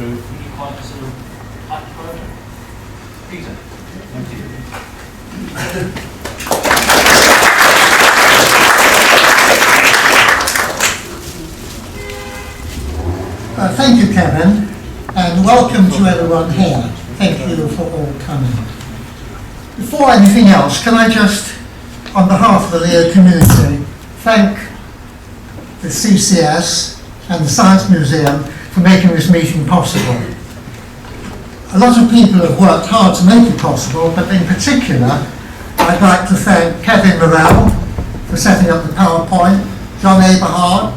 through quite a sort of tight project. Peter, thank you. Thank you, Kevin, and welcome to everyone here. Thank you for all coming. Before anything else, can I just, on behalf of the Leo community, thank the CCS and the Science Museum for making this meeting possible. A lot of people have worked hard to make it possible, but in particular, I'd like to thank Kevin Morrell for setting up the PowerPoint, John Aberhard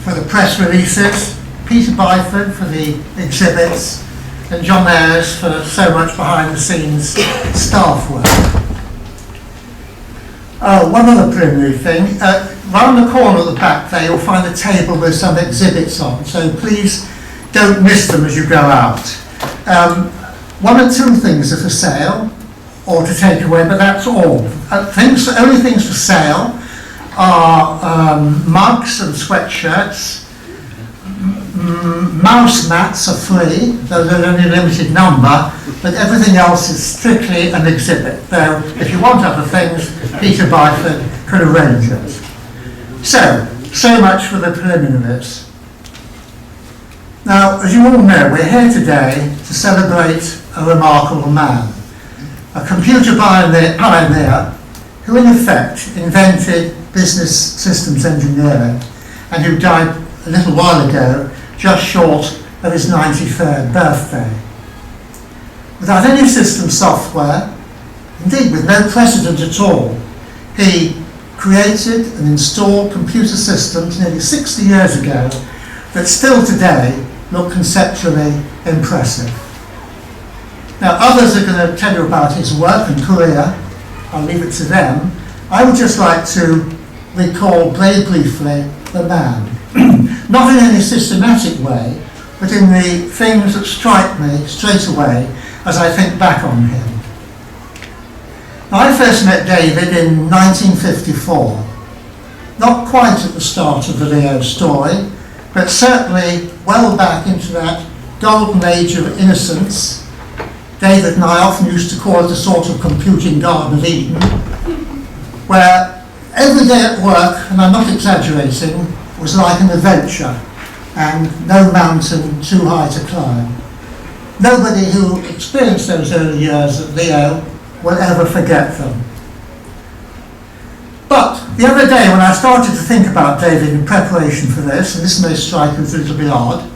for the press releases, Peter Byford for the exhibits, and John Ayres for so much behind-the-scenes staff work. One other preliminary thing. Round the corner at the back there, you'll find a table with some exhibits on, so please don't miss them as you go out. One or two things are for sale or to take away, but that's all. Only things for sale are mugs and sweatshirts. Mouse mats are free, though they're only a limited number, but everything else is strictly an exhibit. Though, if you want other things, Peter Byford could arrange it. So much for the preliminaries. Now, as you all know, we're here today to celebrate a remarkable man, a computer pioneer who in effect invented business systems engineering and who died a little while ago, just short of his 93rd birthday. Without any system software, indeed with no precedent at all, he created and installed computer systems nearly 60 years ago that still today look conceptually impressive. Now, others are going to tell you about his work and career. I'll leave it to them. I would just like to recall very briefly the man. Not in any systematic way, but in the things that strike me straight away as I think back on him. Now, I first met David in 1954, not quite at the start of the Leo story, but certainly well back into that golden age of innocence. David and I often used to call it a sort of computing Garden of Eden, where every day at work, and I'm not exaggerating, was like an adventure, and no mountain too high to climb. Nobody who experienced those early years at Leo will ever forget them. But the other day when I started to think about David in preparation for this, and this may strike you as a little bit odd,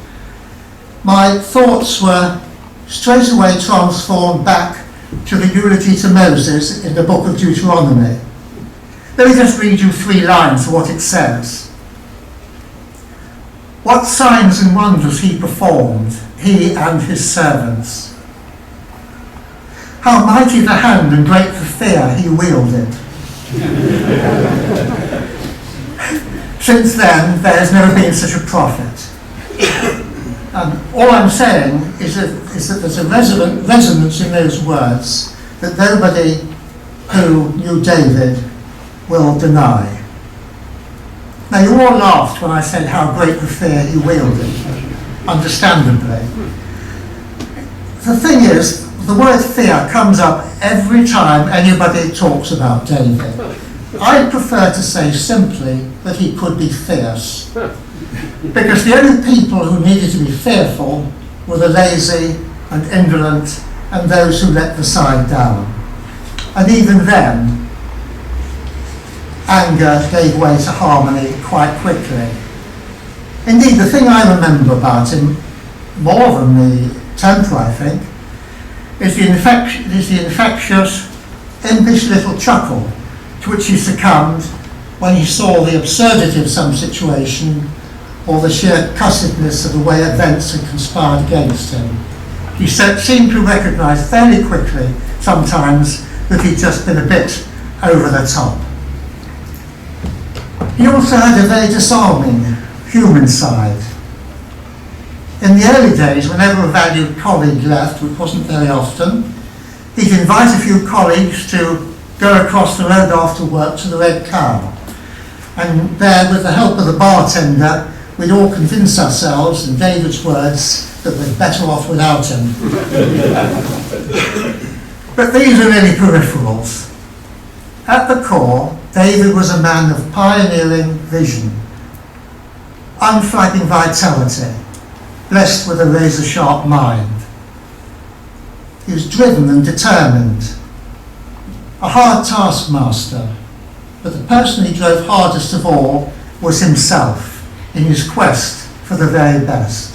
my thoughts were straight away transformed back to the eulogy to Moses in the book of Deuteronomy. Let me just read you 3 lines of what it says. What signs and wonders he performed, he and his servants. How mighty the hand and great the fear he wielded. Since then, there has never been such a prophet. All I'm saying is that there's a resonance in those words that nobody who knew David will deny. Now, you all laughed when I said how great the fear he wielded, understandably. The thing is, the word fear comes up every time anybody talks about David. I prefer to say simply that he could be fierce. Because the only people who needed to be fearful were the lazy and indolent and those who let the side down. And even then, anger gave way to harmony quite quickly. Indeed, the thing I remember about him, more than the temper, I think, is the infectious, impish little chuckle to which he succumbed when he saw the absurdity of some situation or the sheer cussedness of the way events had conspired against him. He seemed to recognise fairly quickly, sometimes, that he'd just been a bit over the top. He also had a very disarming human side. In the early days, whenever a valued colleague left, which wasn't very often, he'd invite a few colleagues to go across the road after work to the Red Cow. And there, with the help of the bartender, we'd all convince ourselves, in David's words, that we're better off without him. But these are really peripherals. At the core, David was a man of pioneering vision, unflagging vitality, blessed with a razor-sharp mind. He was driven and determined, a hard taskmaster, but the person he drove hardest of all was himself in his quest for the very best.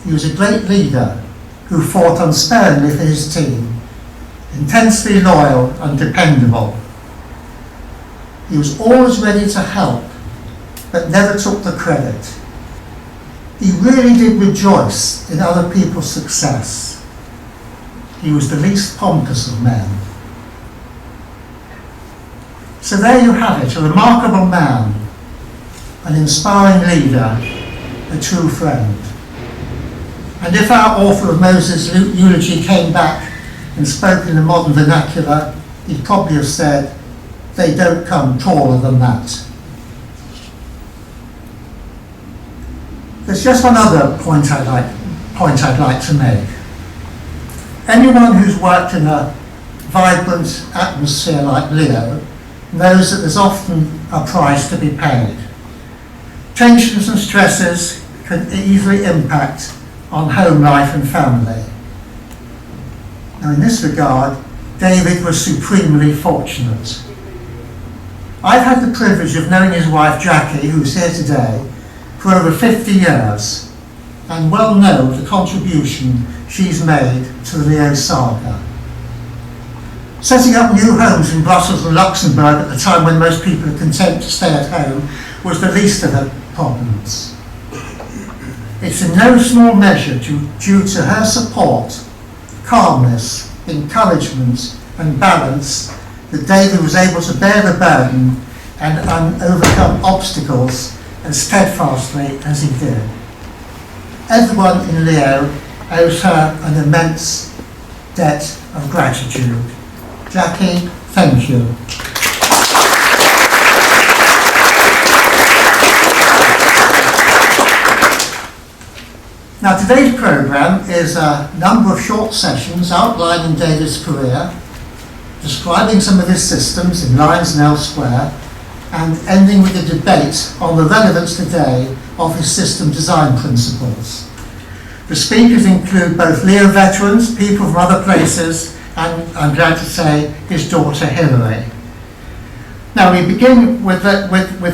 He was a great leader who fought unsparingly for his team, intensely loyal and dependable. He was always ready to help, but never took the credit. He really did rejoice in other people's success. He was the least pompous of men. So there you have it, a remarkable man, an inspiring leader, a true friend. And if our author of Moses' eulogy came back and spoke in the modern vernacular, he'd probably have said, they don't come taller than that. There's just one other point I'd like to make. Anyone who's worked in a vibrant atmosphere like Leo knows that there's often a price to be paid. Tensions and stresses can easily impact on home life and family. Now in this regard, David was supremely fortunate. I've had the privilege of knowing his wife Jackie, who's here today, for over 50 years, and well know the contribution she's made to the Leo saga. Setting up new homes in Brussels and Luxembourg at the time when most people are content to stay at home was the least of her problems. It's in no small measure due to her support, calmness, encouragement and balance that David was able to bear the burden and overcome obstacles as steadfastly as he did. Everyone in Leo owes her an immense debt of gratitude. Jackie, thank you. Now today's programme is a number of short sessions outlining David's career, describing some of his systems in Lyons and elsewhere, and ending with a debate on the relevance today of his system design principles. The speakers include both Leo veterans, people from other places, and I'm glad to say his daughter Hilary. Now we begin with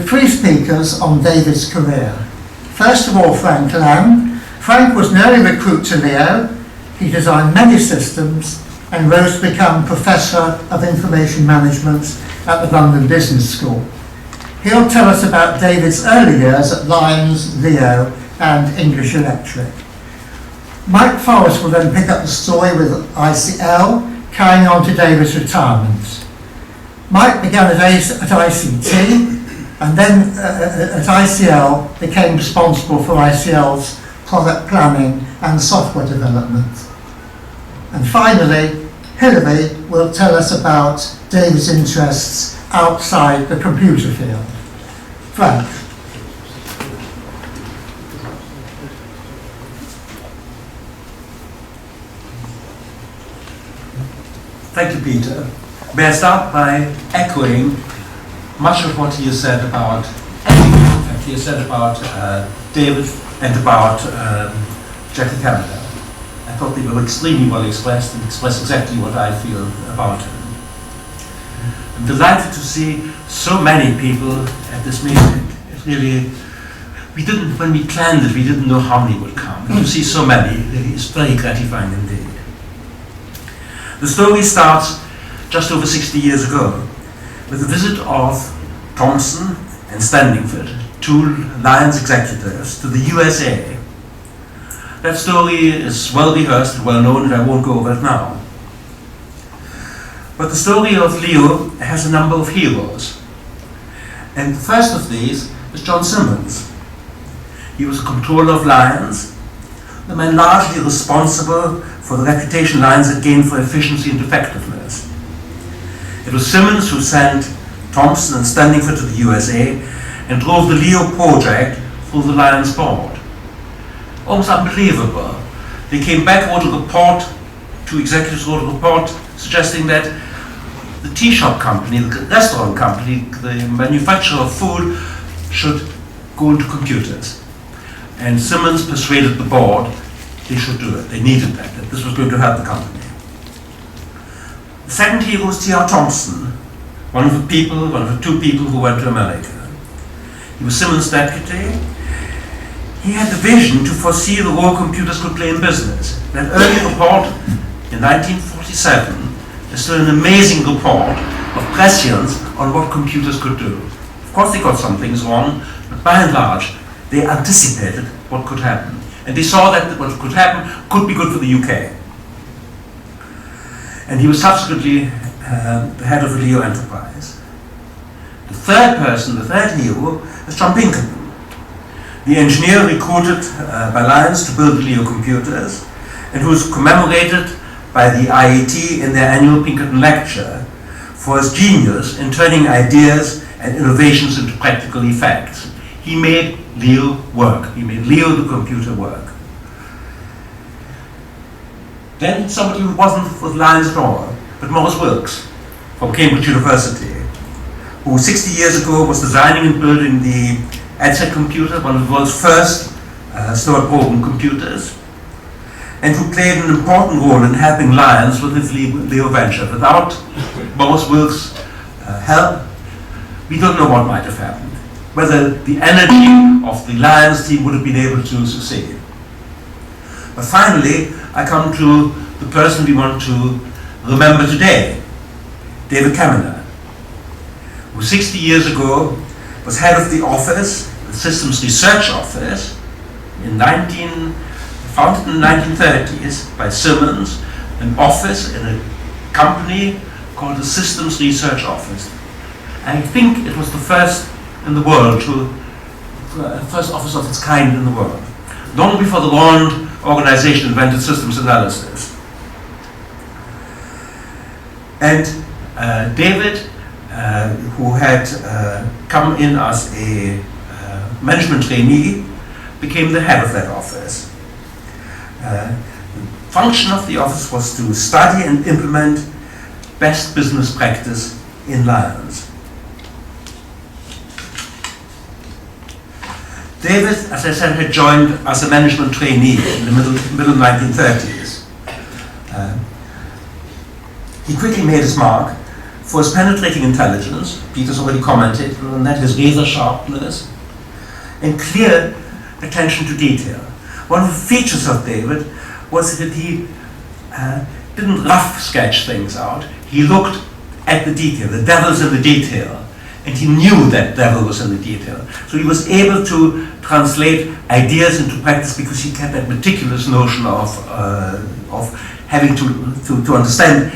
three speakers on David's career. First of all, Frank Lamb. Frank was an early recruit to Leo. He designed many systems and rose to become Professor of Information Management at the London Business School. He'll tell us about David's early years at Lyons, Leo and English Electric. Mike Forrest will then pick up the story with ICL, carrying on to David's retirement. Mike began at ICT and then at ICL became responsible for ICL's product planning and software development. And finally, Hilary will tell us about David's interests outside the computer field. Frank. Thank you, Peter. May I start by echoing much of what he has said about he has said about David and about Jackie Caminer. I thought they were extremely well expressed and express exactly what I feel about him. I'm delighted to see so many people at this meeting. It really, when we planned it, we didn't know how many would come. And to see so many really is very gratifying indeed. The story starts just over 60 years ago with the visit of Thomson and Standingford, two Lyons executives, to the USA. That story is well rehearsed and well known, and I won't go over it now. But the story of Leo has a number of heroes. And the first of these is John Simmons. He was a controller of Lyons, the man largely responsible for the reputation Lyons had gained for efficiency and effectiveness. It was Simmons who sent Thomson and Standingford to the USA and drove the Leo project through the Lyons board. almost unbelievable. They came back, wrote a report, two executives wrote a report suggesting that the tea shop company, the restaurant company, the manufacturer of food should go into computers. And Simmons persuaded the board they should do it. They needed that this was going to help the company. The second hero was T.R. Thompson, one of the two people who went to America. He was Simmons' deputy. He had the vision to foresee the role computers could play in business. That early report in 1947 is still an amazing report of prescience on what computers could do. Of course they got some things wrong, but by and large they anticipated what could happen. And they saw that what could happen could be good for the UK. And he was subsequently the head of the Leo enterprise. The third hero, is John Pinkerton, the engineer recruited by Lyons to build the Leo computers, and who was commemorated by the IET in their annual Pinkerton lecture for his genius in turning ideas and innovations into practical effects. He made Leo work. He made Leo the computer work. Then somebody who wasn't with Lyons at all, but Maurice Wilks from Cambridge University, who 60 years ago was designing and building the EDSEC computer, one of the world's first stored program computers, and who played an important role in helping Lyons with his Leo venture. Without Maurice Wilks' help, we don't know what might have happened, whether the energy of the Lyons team would have been able to succeed. But finally, I come to the person we want to remember today, David Caminer, who 60 years ago was head of the office, the Systems Research Office, founded in the 1930s by Simmons, an office in a company called the Systems Research Office. I think it was the first in the world, first office of its kind in the world, long before the Rand organization invented systems analysis. And David, who had come in as a management trainee, became the head of that office. The function of the office was to study and implement best business practice in Lyons. David, as I said, had joined as a management trainee in the middle 1930s. He quickly made his mark for his penetrating intelligence. Peter's already commented on that, his razor sharpness, and clear attention to detail. One of the features of David was that he didn't rough sketch things out. He looked at the detail. The devil's in the detail. And he knew that devil was in the detail. So he was able to translate ideas into practice because he had that meticulous notion of having to understand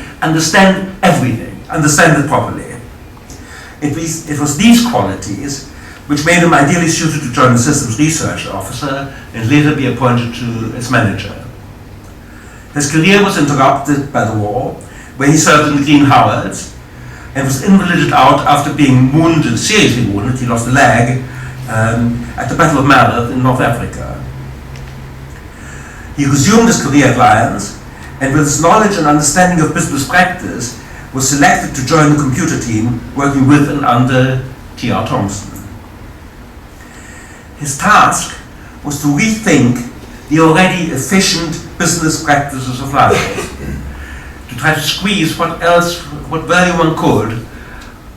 everything, understand it properly. It was these qualities which made him ideally suited to join the Systems Research Officer and later be appointed to its manager. His career was interrupted by the war, where he served in the Green Howards, and was invalided out after being wounded, seriously wounded. He lost a leg at the Battle of Mallet in North Africa. He resumed his career at Lyons, and with his knowledge and understanding of business practice, was selected to join the computer team working with and under T.R. Thompson. His task was to rethink the already efficient business practices of Lyons, to try to squeeze what value one could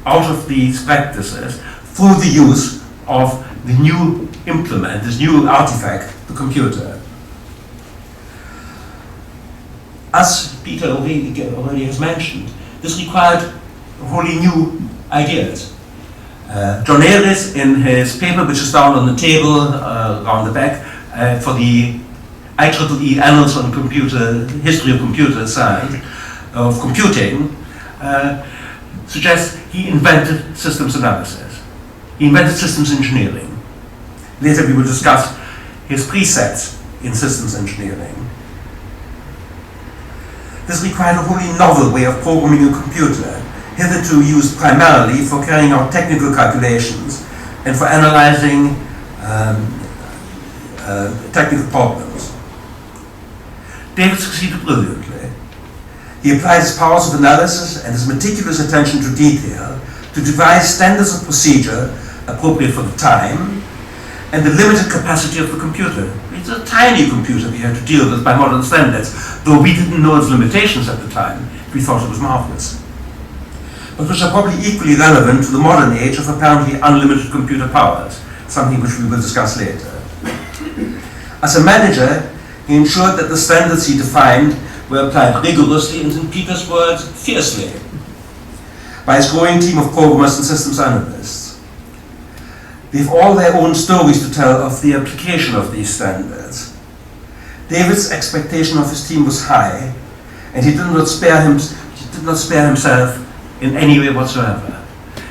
out of these practices through the use of the new implement, this new artifact, the computer. As Peter already has mentioned, this required wholly new ideas. John Ayres, in his paper, which is down on the table around the back, for the IEEE Annals on History of Computer Science, of Computing, suggests he invented systems analysis. He invented systems engineering. Later we will discuss his precepts in systems engineering. This required a wholly novel way of programming a computer, hitherto used primarily for carrying out technical calculations and for analyzing technical problems. David succeeded brilliantly. He applied his powers of analysis and his meticulous attention to detail to devise standards of procedure appropriate for the time and the limited capacity of the computer. It's a tiny computer we had to deal with by modern standards, though we didn't know its limitations at the time. We thought it was marvelous. But which are probably equally relevant to the modern age of apparently unlimited computer powers, something which we will discuss later. As a manager, he ensured that the standards he defined were applied rigorously and, in Peter's words, fiercely, by his growing team of programmers and systems analysts. They have all their own stories to tell of the application of these standards. David's expectation of his team was high, and he did not spare himself in any way whatsoever.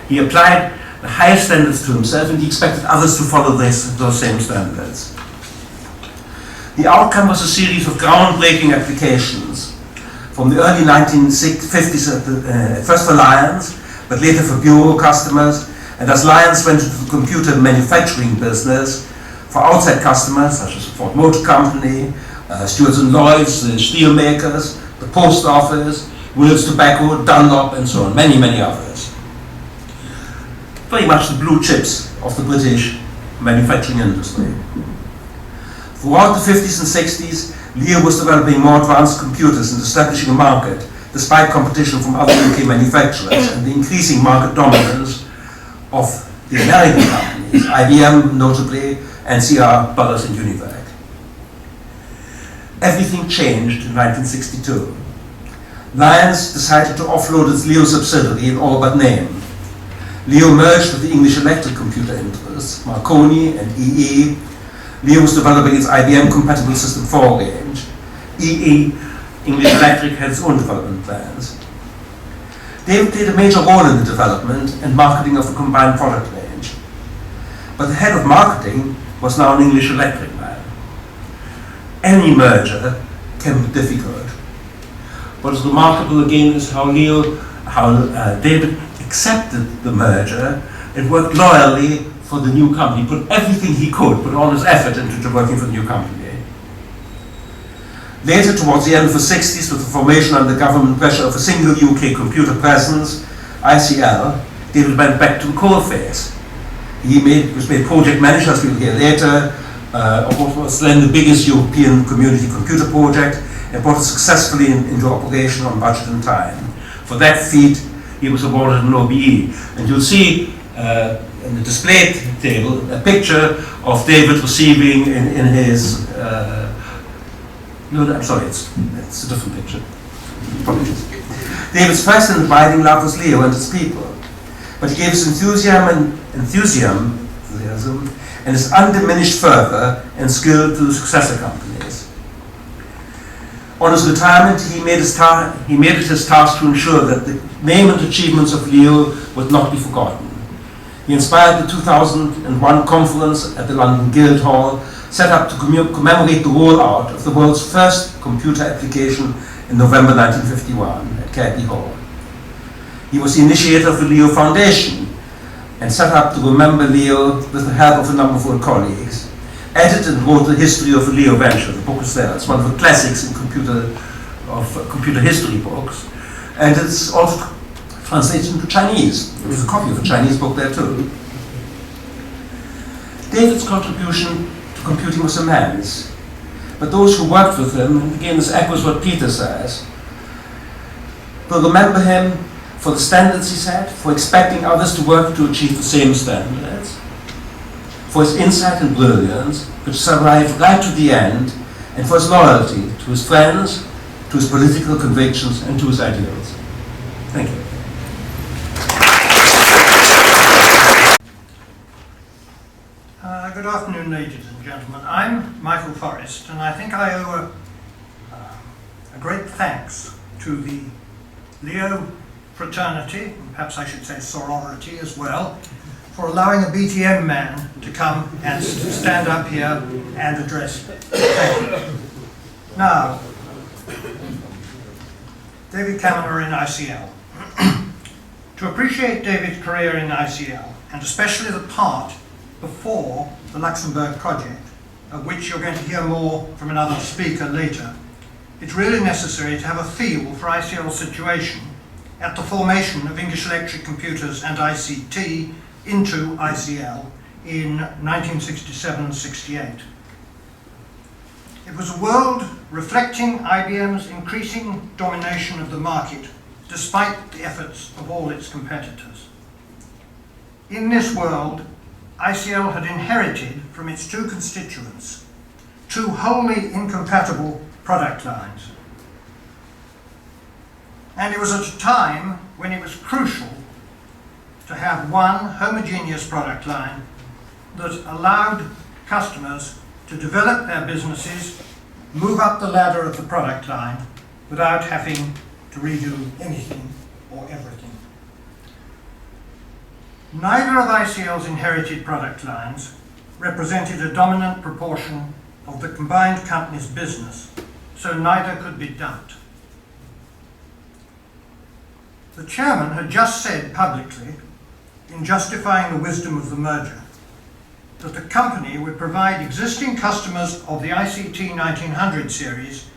He applied the highest standards to himself, and he expected others to follow those same standards. The outcome was a series of groundbreaking applications from the early 1950s, first for Lyons, but later for bureau customers, and as Lyons went into the computer manufacturing business, for outside customers such as the Ford Motor Company, Stewards and Lloyds, the steel makers, the post office, Wills Tobacco, Dunlop, and so on, many, many others. Very much the blue chips of the British manufacturing industry. Throughout the 50s and 60s, Leo was developing more advanced computers and establishing a market, despite competition from other UK manufacturers and the increasing market dominance of the American companies, IBM notably, NCR, Brothers, and Univac. Everything changed in 1962. Lyons decided to offload its Leo subsidiary in all but name. Leo merged with the English Electric computer interests, Marconi and EE. Leo was developing its IBM-compatible System 4 range. EE, English Electric, had its own development plans. David played a major role in the development and marketing of the combined product range. But the head of marketing was now an English Electric man. Any merger can be difficult. What is remarkable again is how David accepted the merger and worked loyally for the new company, put everything he could, put all his effort into working for the new company. Later, towards the end of the 60s, with the formation under government pressure of a single UK computer presence, ICL, David went back to the coalface. He was made project manager, as we'll hear later, of what was then the biggest European community computer project, and brought it successfully into operation on budget and time. For that feat, he was awarded an OBE. And you'll see in the display table a picture of David receiving in his no, I'm sorry, it's a different picture. Apologies. David's first and abiding love was Leo and his people, but he gave his enthusiasm and his undiminished fervor and skill to the successor companies. On his retirement, he made it his task to ensure that the name and achievements of Leo would not be forgotten. He inspired the 2001 conference at the London Guildhall, set up to commemorate the rollout of the world's first computer application in November 1951 at Kirby Hall. He was the initiator of the Leo Foundation and set up to remember Leo with the help of a number of old colleagues. Edited and wrote the history of the Leo venture. The book is there. It's one of the classics in computer history books, and it's also translated into Chinese. There's a copy of the Chinese book there too. David's contribution to computing was immense, but those who worked with him, and again this echoes what Peter says, will remember him for the standards he set, for expecting others to work to achieve the same standards, for his insight and brilliance, which survived right to the end, and for his loyalty to his friends, to his political convictions, and to his ideals. Thank you. Good afternoon, ladies and gentlemen. I'm Michael Forrest, and I think I owe a great thanks to the Leo fraternity, and perhaps I should say sorority as well, for allowing a BTM man to come and stand up here and address me. Thank you. Now, David Caminer in ICL. To appreciate David's career in ICL, and especially the part before the Luxembourg project, of which you're going to hear more from another speaker later, it's really necessary to have a feel for ICL's situation at the formation of English Electric Computers and ICT into ICL in 1967-68. It was a world reflecting IBM's increasing domination of the market despite the efforts of all its competitors. In this world, ICL had inherited from its two constituents two wholly incompatible product lines. And it was at a time when it was crucial to have one homogeneous product line that allowed customers to develop their businesses, move up the ladder of the product line without having to redo anything or everything. Neither of ICL's inherited product lines represented a dominant proportion of the combined company's business, so neither could be dumped. The chairman had just said publicly, in justifying the wisdom of the merger, that the company would provide existing customers of the ICT 1900 series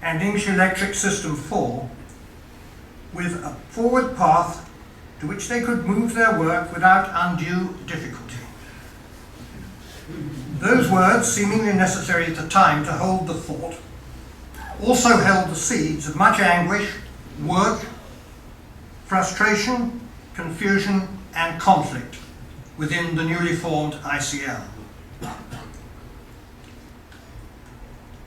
and English Electric System 4 with a forward path to which they could move their work without undue difficulty. Those words, seemingly necessary at the time to hold the fort, also held the seeds of much anguish, work, frustration, confusion, and conflict within the newly formed ICL.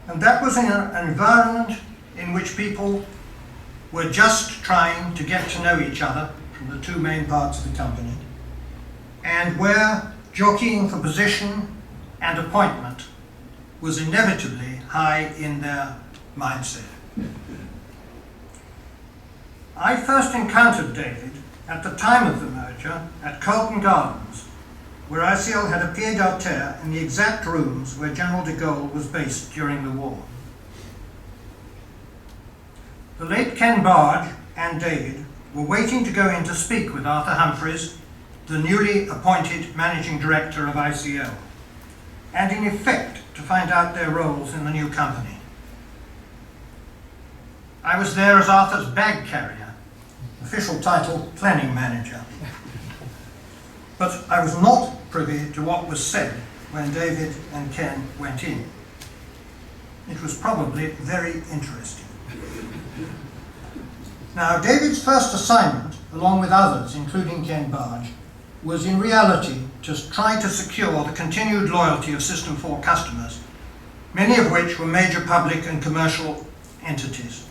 And that was in an environment in which people were just trying to get to know each other from the two main parts of the company, and where jockeying for position and appointment was inevitably high in their mindset. I first encountered David at the time of the merger at Carlton Gardens, where ICL had a pied-à-terre in the exact rooms where General de Gaulle was based during the war. The late Ken Barge and David were waiting to go in to speak with Arthur Humphreys, the newly appointed managing director of ICL, and in effect to find out their roles in the new company. I was there as Arthur's bag carrier, official title planning manager. But I was not privy to what was said when David and Ken went in. It was probably very interesting. Now, David's first assignment, along with others, including Ken Barge, was in reality to try to secure the continued loyalty of System 4 customers, many of which were major public and commercial entities.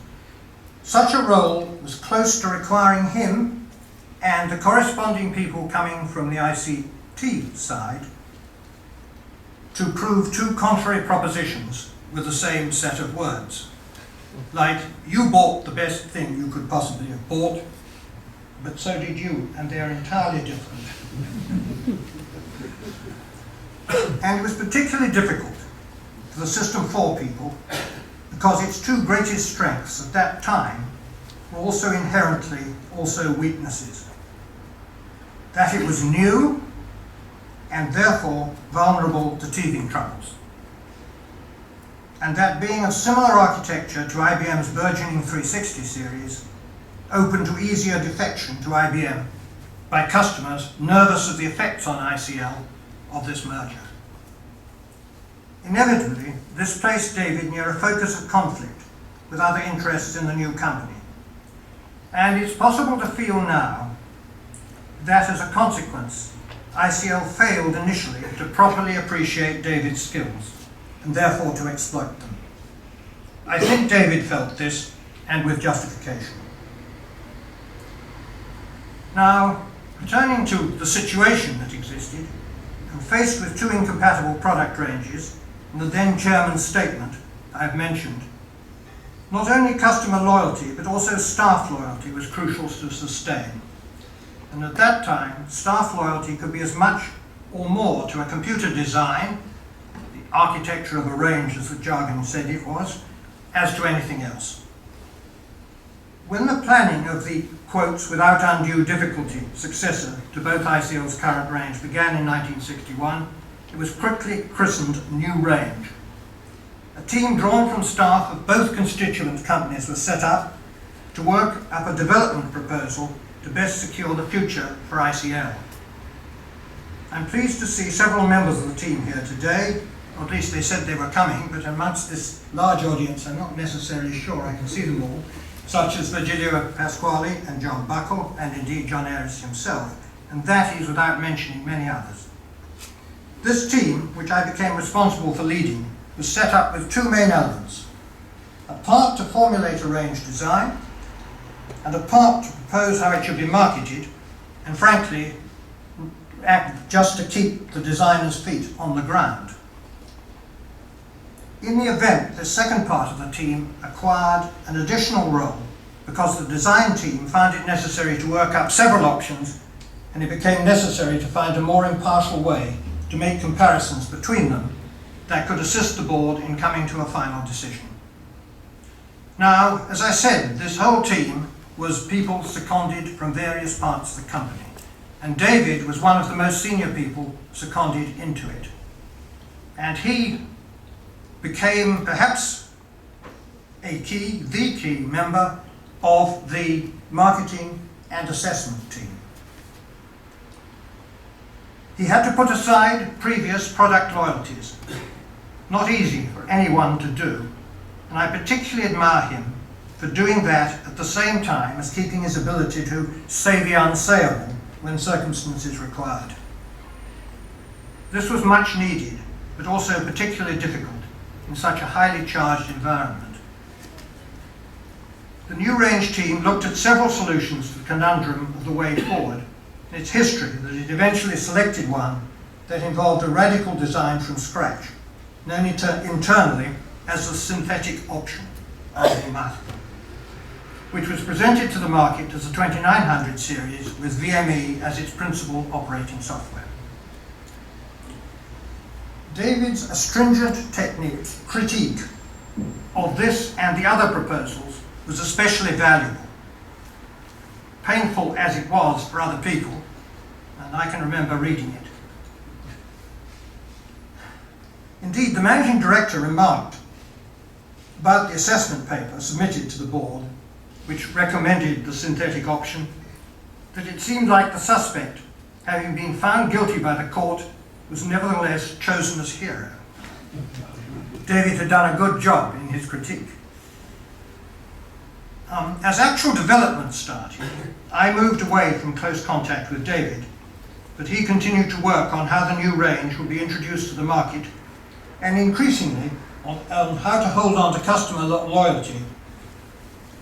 Such a role was close to requiring him and the corresponding people coming from the ICT side to prove two contrary propositions with the same set of words. Like, you bought the best thing you could possibly have bought, but so did you, and they're entirely different. And it was particularly difficult for the System 4 people because its two greatest strengths at that time were also inherently also weaknesses. That it was new and therefore vulnerable to teething troubles. And that being of similar architecture to IBM's burgeoning 360 series, open to easier defection to IBM by customers nervous of the effects on ICL of this merger. Inevitably, this placed David near a focus of conflict with other interests in the new company. And it's possible to feel now that as a consequence, ICL failed initially to properly appreciate David's skills and therefore to exploit them. I think David felt this, and with justification. Now, returning to the situation that existed, and faced with two incompatible product ranges, and the then chairman's statement I have mentioned, not only customer loyalty but also staff loyalty was crucial to sustain. And at that time, staff loyalty could be as much or more to a computer design, the architecture of a range as the jargon said it was, as to anything else. When the planning of the, quotes, without undue difficulty successor to both ICL's current range began in 1961, it was quickly christened New Range. A team drawn from staff of both constituent companies was set up to work up a development proposal to best secure the future for ICL. I'm pleased to see several members of the team here today, or at least they said they were coming, but amongst this large audience I'm not necessarily sure I can see them all, such as Virgilio Pasquale and John Buckle, and indeed John Ayres himself, and that is without mentioning many others. This team, which I became responsible for leading, was set up with two main elements: a part to formulate a range design, and a part to propose how it should be marketed, and frankly, act just to keep the designer's feet on the ground. In the event, the second part of the team acquired an additional role because the design team found it necessary to work up several options, and it became necessary to find a more impartial way to make comparisons between them that could assist the board in coming to a final decision. Now, as I said, this whole team was people seconded from various parts of the company, and David was one of the most senior people seconded into it. And he became perhaps the key member of the marketing and assessment team. He had to put aside previous product loyalties. Not easy for anyone to do, and I particularly admire him for doing that at the same time as keeping his ability to say the unsayable when circumstances required. This was much needed, but also particularly difficult in such a highly charged environment. The New Range team looked at several solutions to the conundrum of the way forward, and it's history that it eventually selected one that involved a radical design from scratch, known internally as the synthetic option, which was presented to the market as the 2900 series with VME as its principal operating software. David's astringent critique of this and the other proposals was especially valuable. Painful as it was for other people, and I can remember reading it. Indeed, the managing director remarked about the assessment paper submitted to the board, which recommended the synthetic option, that it seemed like the suspect, having been found guilty by the court, was nevertheless chosen as hero. David had done a good job in his critique. As actual development started, I moved away from close contact with David, but he continued to work on how the new range would be introduced to the market, and increasingly on how to hold on to customer loyalty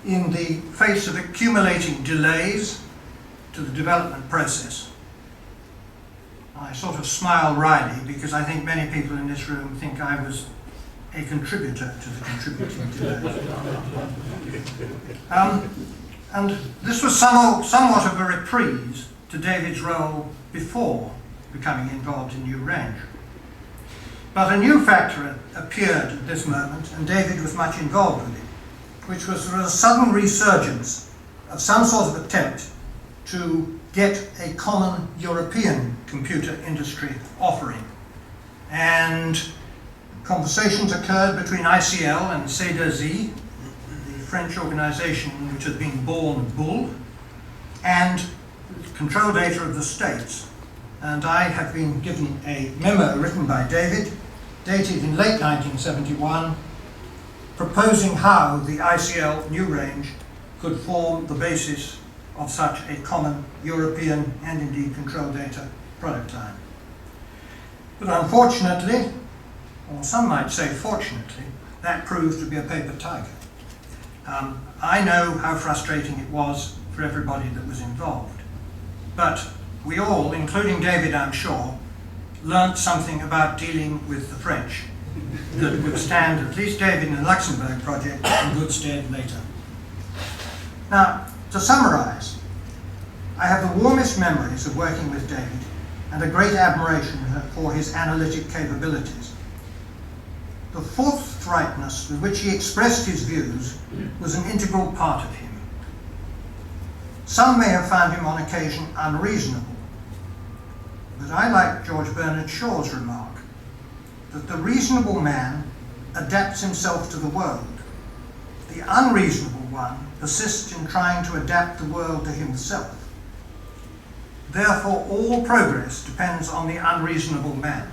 in the face of accumulating delays to the development process. I sort of smile wryly because I think many people in this room think I was a contributor to the contributing delays. And this was somewhat of a reprise to David's role before becoming involved in New Range. But a new factor appeared at this moment, and David was much involved with it, which was a sudden resurgence of some sort of attempt to get a common European computer industry offering. And conversations occurred between ICL and C2Z, the French organization which had been born Bull, and Control Data of the States. And I have been given a memo written by David, dated in late 1971, proposing how the ICL New Range could form the basis of such a common European and indeed control data product line. But unfortunately, or some might say fortunately, that proved to be a paper tiger. I know how frustrating it was for everybody that was involved. But we all, including David I'm sure, learnt something about dealing with the French that would stand at least David in the Luxembourg project in good stead later. Now, to summarise, I have the warmest memories of working with David and a great admiration for his analytic capabilities. The forthrightness with which he expressed his views was an integral part of him. Some may have found him on occasion unreasonable, but I like George Bernard Shaw's remark that the reasonable man adapts himself to the world. The unreasonable one persists in trying to adapt the world to himself. Therefore, all progress depends on the unreasonable man.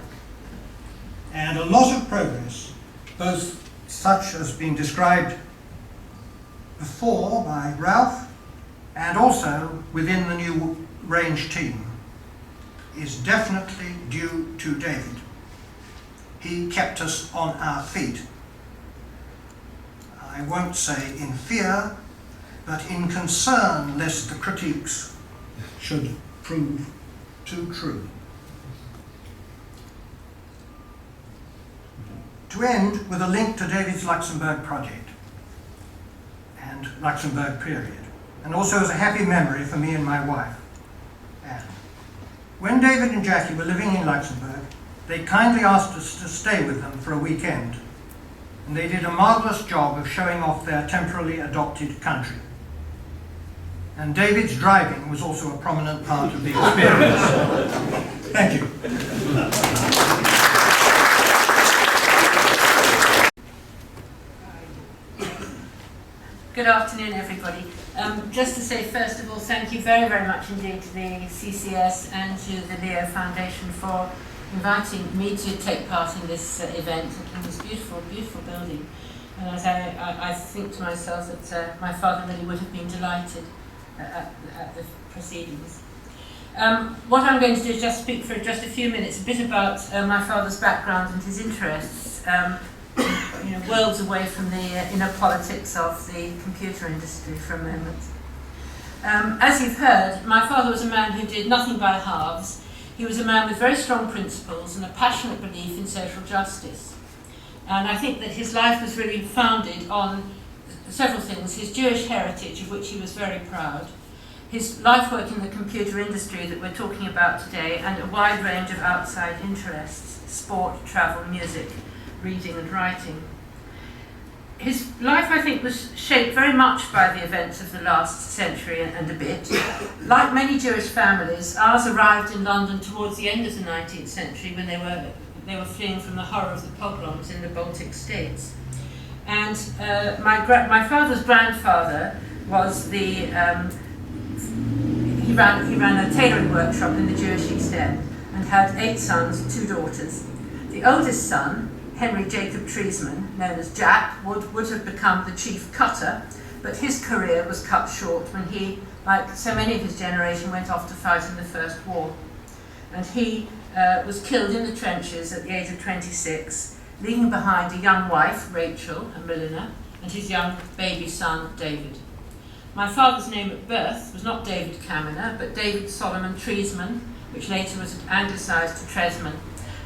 And a lot of progress, both such as been described before by Ralph and also within the new range team, is definitely due to David. He kept us on our feet. I won't say in fear, but in concern lest the critiques should prove too true. To end with a link to David's Luxembourg project and Luxembourg period, and also as a happy memory for me and my wife, Anne. When David and Jackie were living in Luxembourg, they kindly asked us to stay with them for a weekend, and they did a marvellous job of showing off their temporarily adopted country. And David's driving was also a prominent part of the experience. Thank you. Good afternoon, everybody. Just to say, first of all, thank you very, very much indeed to the CCS and to the Leo Foundation for inviting me to take part in this event in this beautiful, beautiful building. And as I think to myself that my father really would have been delighted at the proceedings. What I'm going to do is just speak for just a few minutes, a bit about my father's background and his interests, worlds away from the inner politics of the computer industry for a moment. As you've heard, my father was a man who did nothing by halves. He was a man with very strong principles and a passionate belief in social justice. And I think that his life was really founded on several things: his Jewish heritage, of which he was very proud, his life work in the computer industry that we're talking about today, and a wide range of outside interests: sport, travel, music, reading and writing. His life, I think, was shaped very much by the events of the last century and a bit. Like many Jewish families, ours arrived in London towards the end of the 19th century when they were fleeing from the horror of the pogroms in the Baltic states. And my father's grandfather was he ran a tailoring workshop in the Jewish East End and had 8 sons, 2 daughters. The oldest son, Henry Jacob Treesman, known as Jack, would have become the chief cutter, but his career was cut short when he, like so many of his generation, went off to fight in the First War. And he was killed in the trenches at the age of 26, leaving behind a young wife, Rachel, a milliner, and his young baby son, David. My father's name at birth was not David Caminer, but David Solomon Treesman, which later was anglicised to Tresman.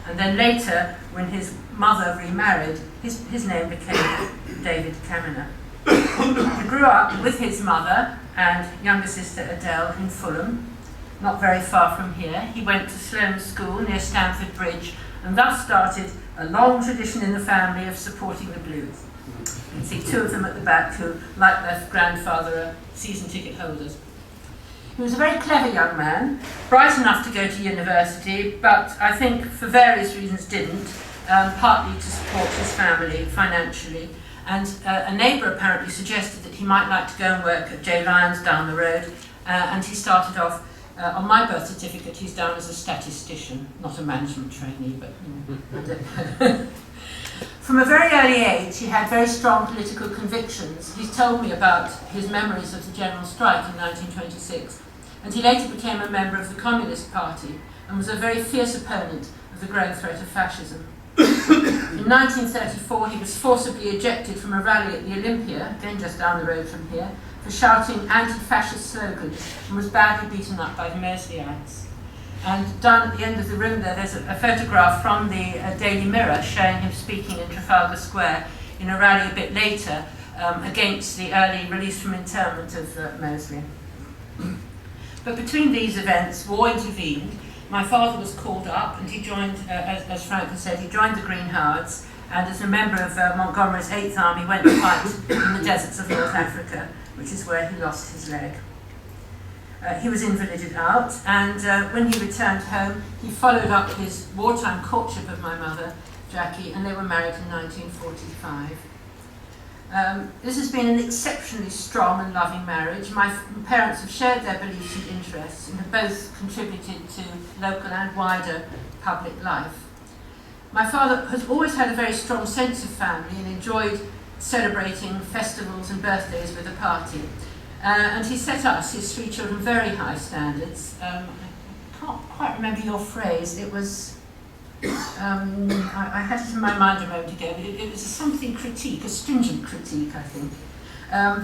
And then later, when his mother remarried, his name became David Caminer. He grew up with his mother and younger sister Adele in Fulham, not very far from here. He went to Sloane School near Stamford Bridge, and thus started a long tradition in the family of supporting the Blues. You can see 2 of them at the back who, like their grandfather, are season ticket holders. He was a very clever young man, bright enough to go to university, but I think for various reasons didn't, partly to support his family financially. And a neighbour apparently suggested that he might like to go and work at J. Lyons down the road, and he started off, on my birth certificate, he's down as a statistician, not a management trainee, but From a very early age, he had very strong political convictions. He's told me about his memories of the general strike in 1926, and he later became a member of the Communist Party and was a very fierce opponent of the growing threat of fascism. In 1934, he was forcibly ejected from a rally at the Olympia, again just down the road from here, for shouting anti-fascist slogans, and was badly beaten up by the Mersleyites. And down at the end of the room there's a photograph from the Daily Mirror showing him speaking in Trafalgar Square in a rally a bit later against the early release from internment of Mosley. But between these events, war intervened. My father was called up and he joined, as Frank has said, he joined the Green Howards, and as a member of Montgomery's 8th Army went to fight in the deserts of North Africa, which is where he lost his leg. He was invalided out, and when he returned home, he followed up his wartime courtship of my mother Jackie, and they were married in 1945. This has been an exceptionally strong and loving marriage. My parents have shared their beliefs and interests and have both contributed to local and wider public life. My father has always had a very strong sense of family and enjoyed celebrating festivals and birthdays with a party. And he set us, his three children, very high standards. I can't quite remember your phrase. It was, I had it in my mind a moment ago. It was something critique, a stringent critique, I think.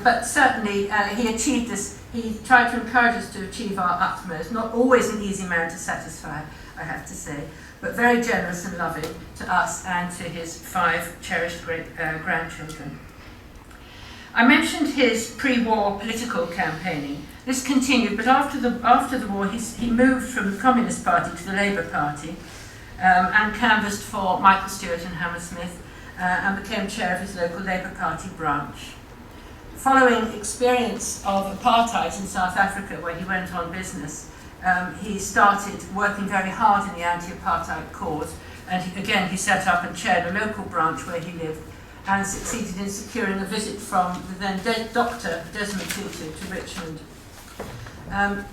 But certainly he achieved this. He tried to encourage us to achieve our utmost. Not always an easy man to satisfy, I have to say, but very generous and loving to us and to his 5 cherished great grandchildren. I mentioned his pre-war political campaigning. This continued, but after the war, he moved from the Communist Party to the Labour Party and canvassed for Michael Stewart and Hammersmith and became chair of his local Labour Party branch. Following experience of apartheid in South Africa, where he went on business, he started working very hard in the anti-apartheid cause, and he set up and chaired a local branch where he lived, and succeeded in securing a visit from the then dead Dr. Desmond Tutu to Richmond.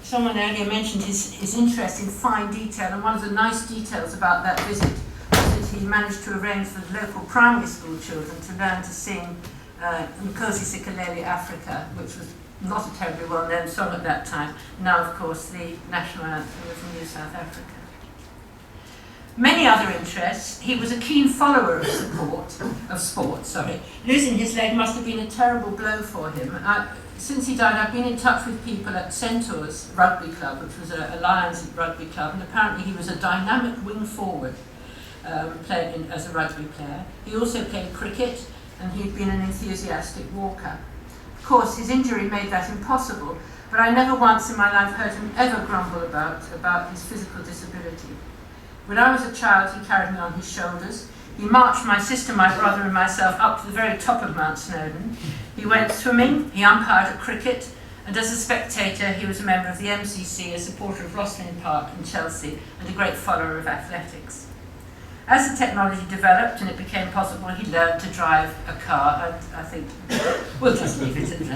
Someone earlier mentioned his interest in fine detail, and one of the nice details about that visit was that he managed to arrange for the local primary school children to learn to sing Nkosi Sikeleli Africa, which was not a terribly well-known song at that time, now of course the national anthem of New South Africa. Many other interests. He was a keen follower of sport. Losing his leg must have been a terrible blow for him. Since he died, I've been in touch with people at Centaurs Rugby Club, which was a Lyons rugby club, and apparently he was a dynamic wing forward, playing as a rugby player. He also played cricket, and he'd been an enthusiastic walker. Of course, his injury made that impossible, but I never once in my life heard him ever grumble about his physical disability. When I was a child, he carried me on his shoulders. He marched my sister, my brother and myself up to the very top of Mount Snowdon. He went swimming, he umpired at cricket, and as a spectator he was a member of the MCC, a supporter of Rosslyn Park in Chelsea, and a great follower of athletics. As the technology developed and it became possible, he learned to drive a car, and I think we'll just leave it at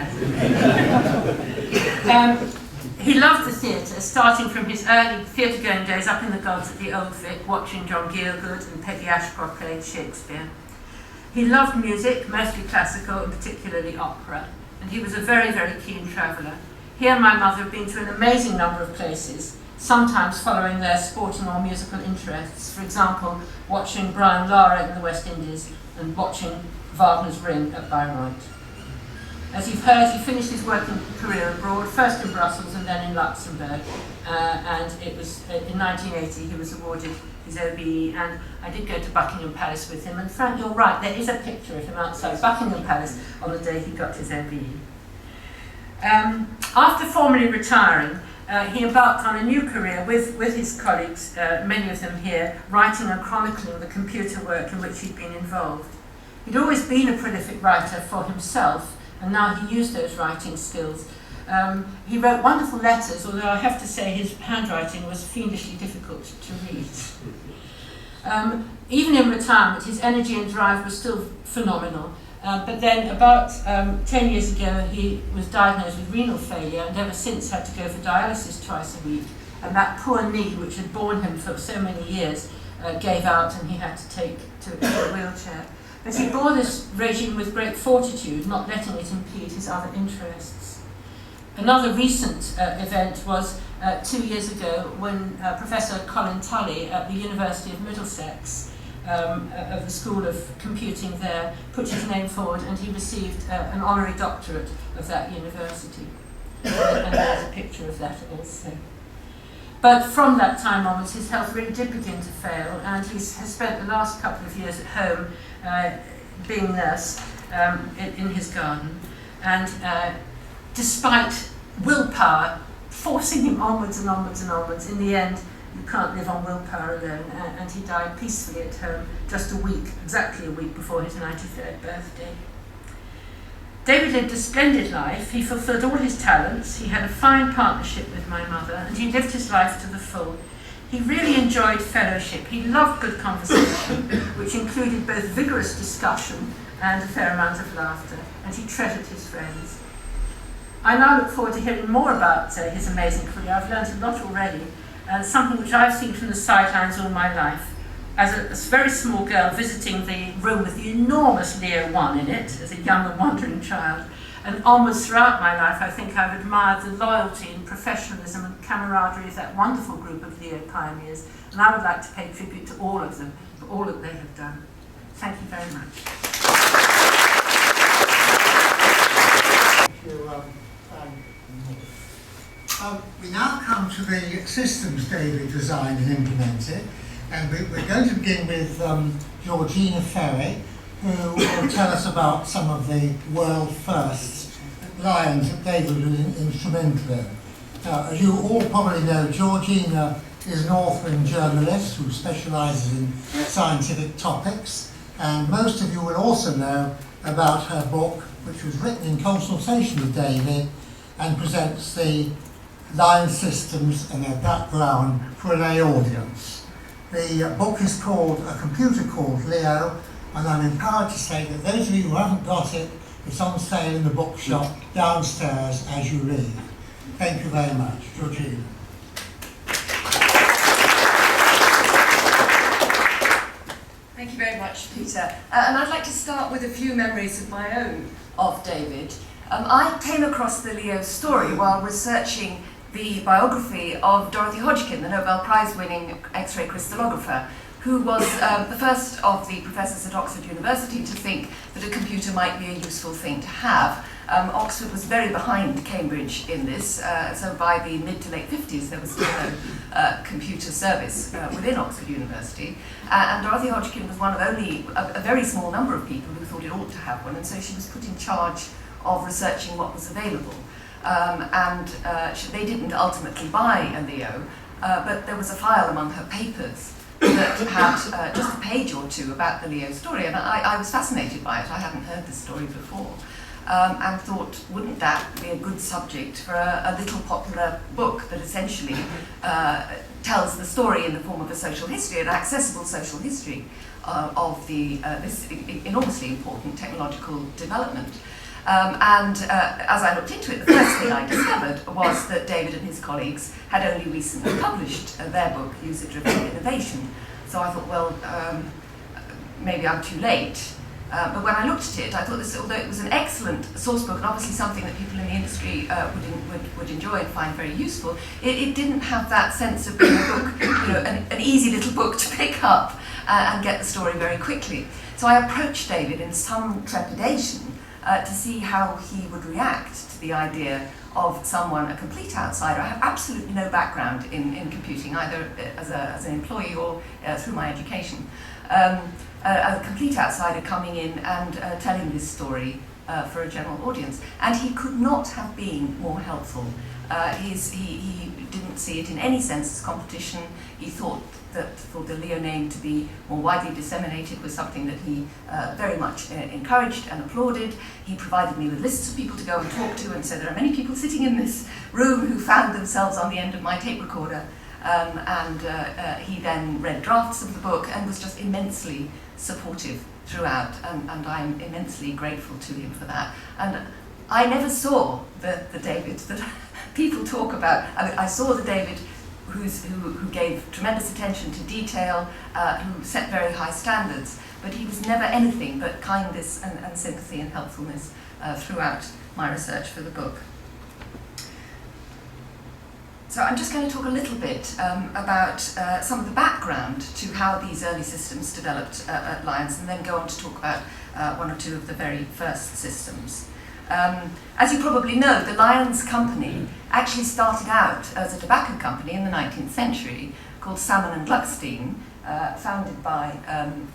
that. He loved the theatre, starting from his early theatre-going days up in the gods at the Old Vic, watching John Gielgud and Peggy Ashcroft playing Shakespeare. He loved music, mostly classical and particularly opera, and he was a very, very keen traveller. He and my mother have been to an amazing number of places, sometimes following their sporting or musical interests. For example, watching Brian Lara in the West Indies and watching Wagner's Ring at Bayreuth. As you've heard, he finished his working career abroad, first in Brussels and then in Luxembourg, and it was in 1980 he was awarded his OBE, and I did go to Buckingham Palace with him, and Frank, you're right, there is a picture of him outside Buckingham Palace on the day he got his OBE. After formally retiring, he embarked on a new career with his colleagues, many of them here, writing and chronicling the computer work in which he'd been involved. He'd always been a prolific writer for himself, and now he used those writing skills. He wrote wonderful letters, although I have to say his handwriting was fiendishly difficult to read. Even in retirement, his energy and drive was still phenomenal. But then about 10 years ago, he was diagnosed with renal failure and ever since had to go for dialysis twice a week. And that poor knee, which had borne him for so many years, gave out and he had to take to a wheelchair. But he bore this regime with great fortitude, not letting it impede his other interests. Another recent event was 2 years ago when Professor Colin Tully at the University of Middlesex, of the School of Computing there, put his name forward and he received an honorary doctorate of that university. And there's a picture of that also. But from that time onwards, his health really did begin to fail, and he has spent the last couple of years at home being nurse in his garden. And despite willpower forcing him onwards and onwards and onwards, in the end, you can't live on willpower alone, and he died peacefully at home just exactly a week before his 93rd birthday. David lived a splendid life. He fulfilled all his talents. He had a fine partnership with my mother, and he lived his life to the full. He really enjoyed fellowship. He loved good conversation, which included both vigorous discussion and a fair amount of laughter, and he treasured his friends. I now look forward to hearing more about his amazing career. I've learned a lot already, something which I've seen from the sidelines all my life. As a very small girl visiting the room with the enormous Leo 1 in it, as a young and wandering child, and onwards throughout my life, I think I've admired the loyalty and professionalism and camaraderie of that wonderful group of Leo pioneers, and I would like to pay tribute to all of them for all that they have done. Thank you very much. We now come to the systems David designed and implemented, and we're going to begin with Georgina Ferry, who will tell us about some of the world firsts at Lyons that David was instrumental in. Now, as you all probably know, Georgina is an author and journalist who specialises in scientific topics, and most of you will also know about her book, which was written in consultation with David and presents the Lyons systems and their background for a lay audience. The book is called A Computer Called Leo, and I'm empowered to say that those of you who haven't got it, it's on sale in the bookshop downstairs as you leave. Thank you very much. Georgina. Thank you very much, Peter. And I'd like to start with a few memories of my own of David. I came across the Leo story while researching the biography of Dorothy Hodgkin, the Nobel Prize-winning X-ray crystallographer, who was the first of the professors at Oxford University to think that a computer might be a useful thing to have. Oxford was very behind Cambridge in this, so by the mid to late 50s there was still no computer service within Oxford University, and Dorothy Hodgkin was one of only a very small number of people who thought it ought to have one, and so she was put in charge of researching what was available. They didn't ultimately buy a Leo, but there was a file among her papers that had just a page or two about the Leo story, and I was fascinated by it. I hadn't heard this story before, and thought, wouldn't that be a good subject for a little popular book that essentially tells the story in the form of a social history, an accessible social history of this enormously important technological development. As I looked into it, the first thing I discovered was that David and his colleagues had only recently published their book, User-Driven Innovation. So I thought, well, maybe I'm too late. But when I looked at it, I thought this, although it was an excellent source book and obviously something that people in the industry would enjoy and find very useful, it didn't have that sense of being a book, an easy little book to pick up and get the story very quickly. So I approached David in some trepidation to see how he would react to the idea of someone, a complete outsider. I have absolutely no background in computing, either as an employee or through my education. A complete outsider coming in and telling this story for a general audience. And he could not have been more helpful. He didn't see it in any sense as competition. He thought that for the Leo name to be more widely disseminated was something that he very much encouraged and applauded. He provided me with lists of people to go and talk to, and so there are many people sitting in this room who found themselves on the end of my tape recorder. He then read drafts of the book and was just immensely supportive throughout, and I'm immensely grateful to him for that. And I never saw the David that people talk about. I mean, I saw the David who gave tremendous attention to detail, who set very high standards, but he was never anything but kindness and sympathy and helpfulness throughout my research for the book. So I'm just going to talk a little bit about some of the background to how these early systems developed at Lyons, and then go on to talk about one or two of the very first systems. As you probably know, the Lyons company actually started out as a tobacco company in the 19th century called Salmon and Gluckstein, founded by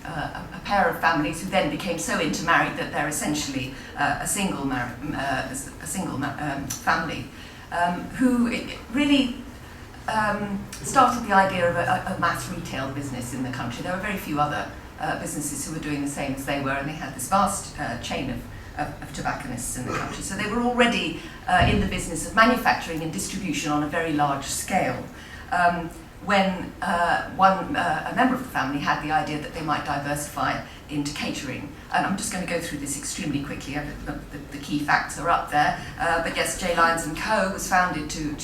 a pair of families who then became so intermarried that they're essentially a single family, who really started the idea of a mass retail business in the country. There were very few other businesses who were doing the same as they were, and they had this vast chain of tobacconists in the country. So they were already in the business of manufacturing and distribution on a very large scale. when a member of the family had the idea that they might diversify into catering. And I'm just going to go through this extremely quickly. The key facts are up there. But yes, J. Lyons & Co. was founded to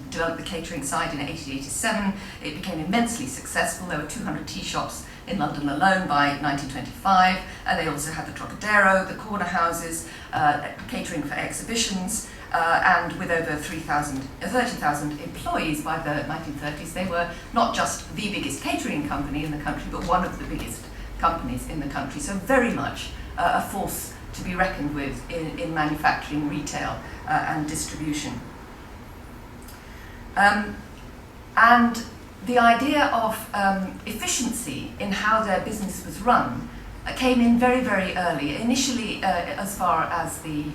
develop the catering side in 1887. It became immensely successful. There were 200 tea shops in London alone by 1925. They also had the Trocadero, the corner houses, catering for exhibitions, and with over 30,000 employees by the 1930s, they were not just the biggest catering company in the country, but one of the biggest companies in the country. So very much a force to be reckoned with in manufacturing, retail, and distribution. And the idea of efficiency in how their business was run came in very, very early, initially as far as the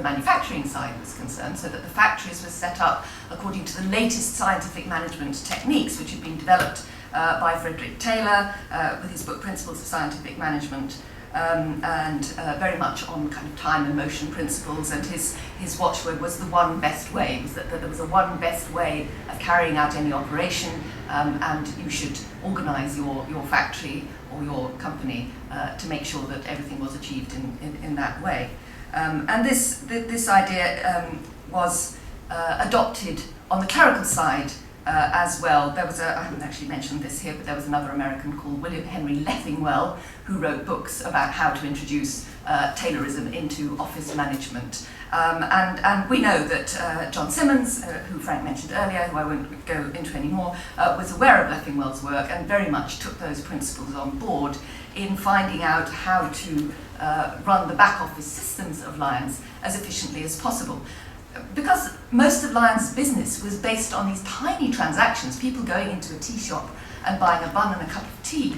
manufacturing side was concerned, so that the factories were set up according to the latest scientific management techniques which had been developed by Frederick Taylor with his book Principles of Scientific Management, and very much on kind of time and motion principles, and his watchword was the one best way, was that there was a one best way of carrying out any operation, and you should organise your factory or your company to make sure that everything was achieved in that way. And this idea was adopted on the clerical side as well. There was I haven't actually mentioned this here, but there was another American called William Henry Leffingwell who wrote books about how to introduce Taylorism into office management. And we know that John Simmons, who Frank mentioned earlier, who I won't go into anymore, was aware of Leffingwell's work and very much took those principles on board in finding out how to run the back office systems of Lyons as efficiently as possible. Because most of Lyons' business was based on these tiny transactions, people going into a tea shop and buying a bun and a cup of tea.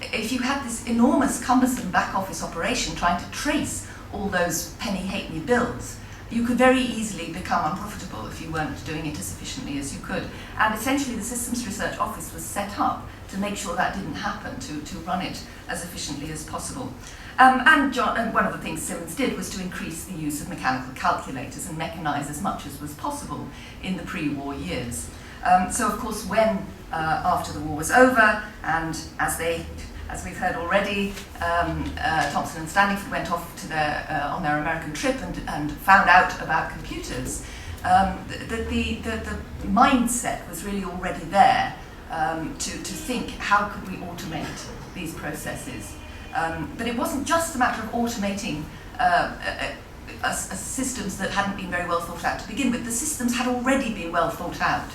If you had this enormous, cumbersome back office operation trying to trace all those penny halfpenny bills, you could very easily become unprofitable if you weren't doing it as efficiently as you could. And essentially the Systems Research Office was set up to make sure that didn't happen, to run it as efficiently as possible. And one of the things Simmons did was to increase the use of mechanical calculators and mechanise as much as was possible in the pre-war years. So of course when, after the war was over, and as we've heard already, Thompson and Standiford went off to on their American trip and found out about computers, the mindset was really already there to think, how could we automate these processes? But it wasn't just a matter of automating systems that hadn't been very well thought out to begin with. The systems had already been well thought out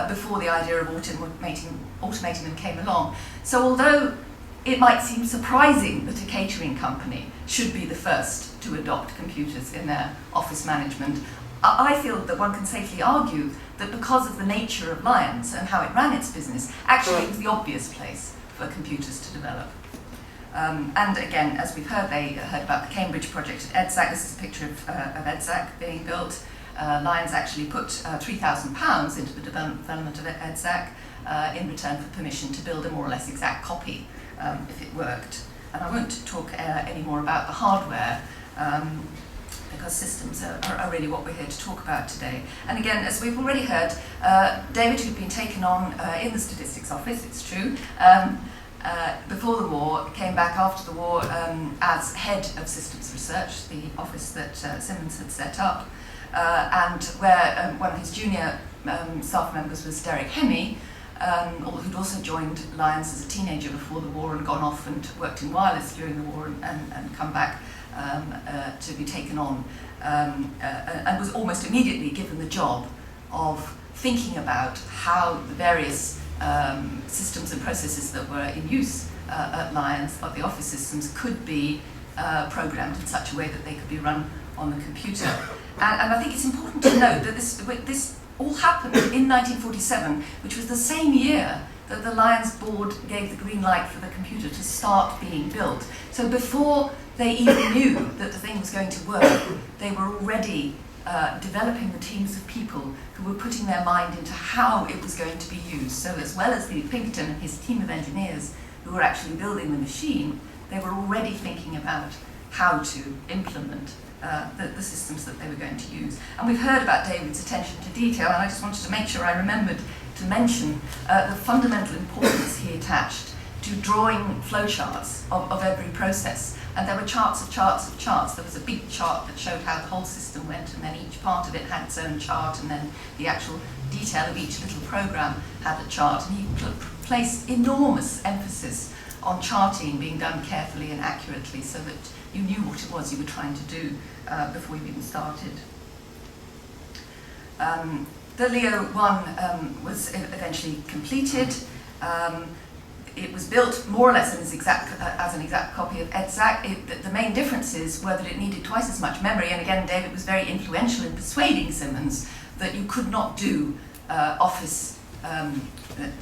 before the idea of automating them came along. So although it might seem surprising that a catering company should be the first to adopt computers in their office management, I feel that one can safely argue that because of the nature of Lyons and how it ran its business, actually it was the obvious place for computers to develop. And again, as we've heard, they heard about the Cambridge project at EDSAC. This is a picture of EDSAC being built. Lyons actually put £3,000 into the development of EDSAC in return for permission to build a more or less exact copy if it worked. And I won't talk any more about the hardware because systems are really what we're here to talk about today. And again, as we've already heard, David, who'd been taken on in the statistics office, it's true, before the war, came back after the war as head of systems research, the office that Simmons had set up, and where one of his junior staff members was Derek Hemme, who'd also joined Lyons as a teenager before the war and gone off and worked in wireless during the war and come back to be taken on, and was almost immediately given the job of thinking about how the various systems and processes that were in use at Lyons, of the office systems, could be programmed in such a way that they could be run on the computer. And I think it's important to note that this all happened in 1947, which was the same year that the Lyons board gave the green light for the computer to start being built. So before they even knew that the thing was going to work, they were already developing the teams of people who were putting their mind into how it was going to be used. So as well as Lee Pinkerton and his team of engineers who were actually building the machine, they were already thinking about how to implement the systems that they were going to use. And we've heard about David's attention to detail, and I just wanted to make sure I remembered to mention the fundamental importance he attached to drawing flowcharts of every process. And there were charts of charts of charts. There was a big chart that showed how the whole system went, and then each part of it had its own chart, and then the actual detail of each little program had a chart. And he placed enormous emphasis on charting being done carefully and accurately so that you knew what it was you were trying to do before you even started. The Leo 1 was eventually completed. It was built more or less as an exact copy of EDSAC. The main differences were that it needed twice as much memory, and again, David was very influential in persuading Simmons that you could not do office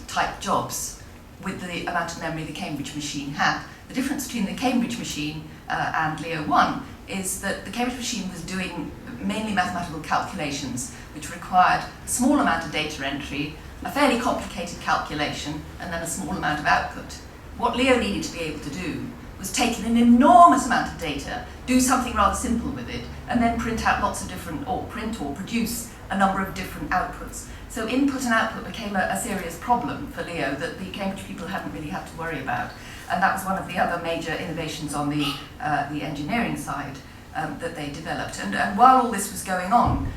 type jobs with the amount of memory the Cambridge machine had. The difference between the Cambridge machine and Leo 1 is that the Cambridge machine was doing mainly mathematical calculations, which required a small amount of data entry, a fairly complicated calculation, and then a small amount of output. What Leo needed to be able to do was take an enormous amount of data, do something rather simple with it, and then print out lots of different, or print or produce a number of different outputs. So input and output became a serious problem for Leo that the Cambridge people hadn't really had to worry about. And that was one of the other major innovations on the engineering side that they developed. And while all this was going on,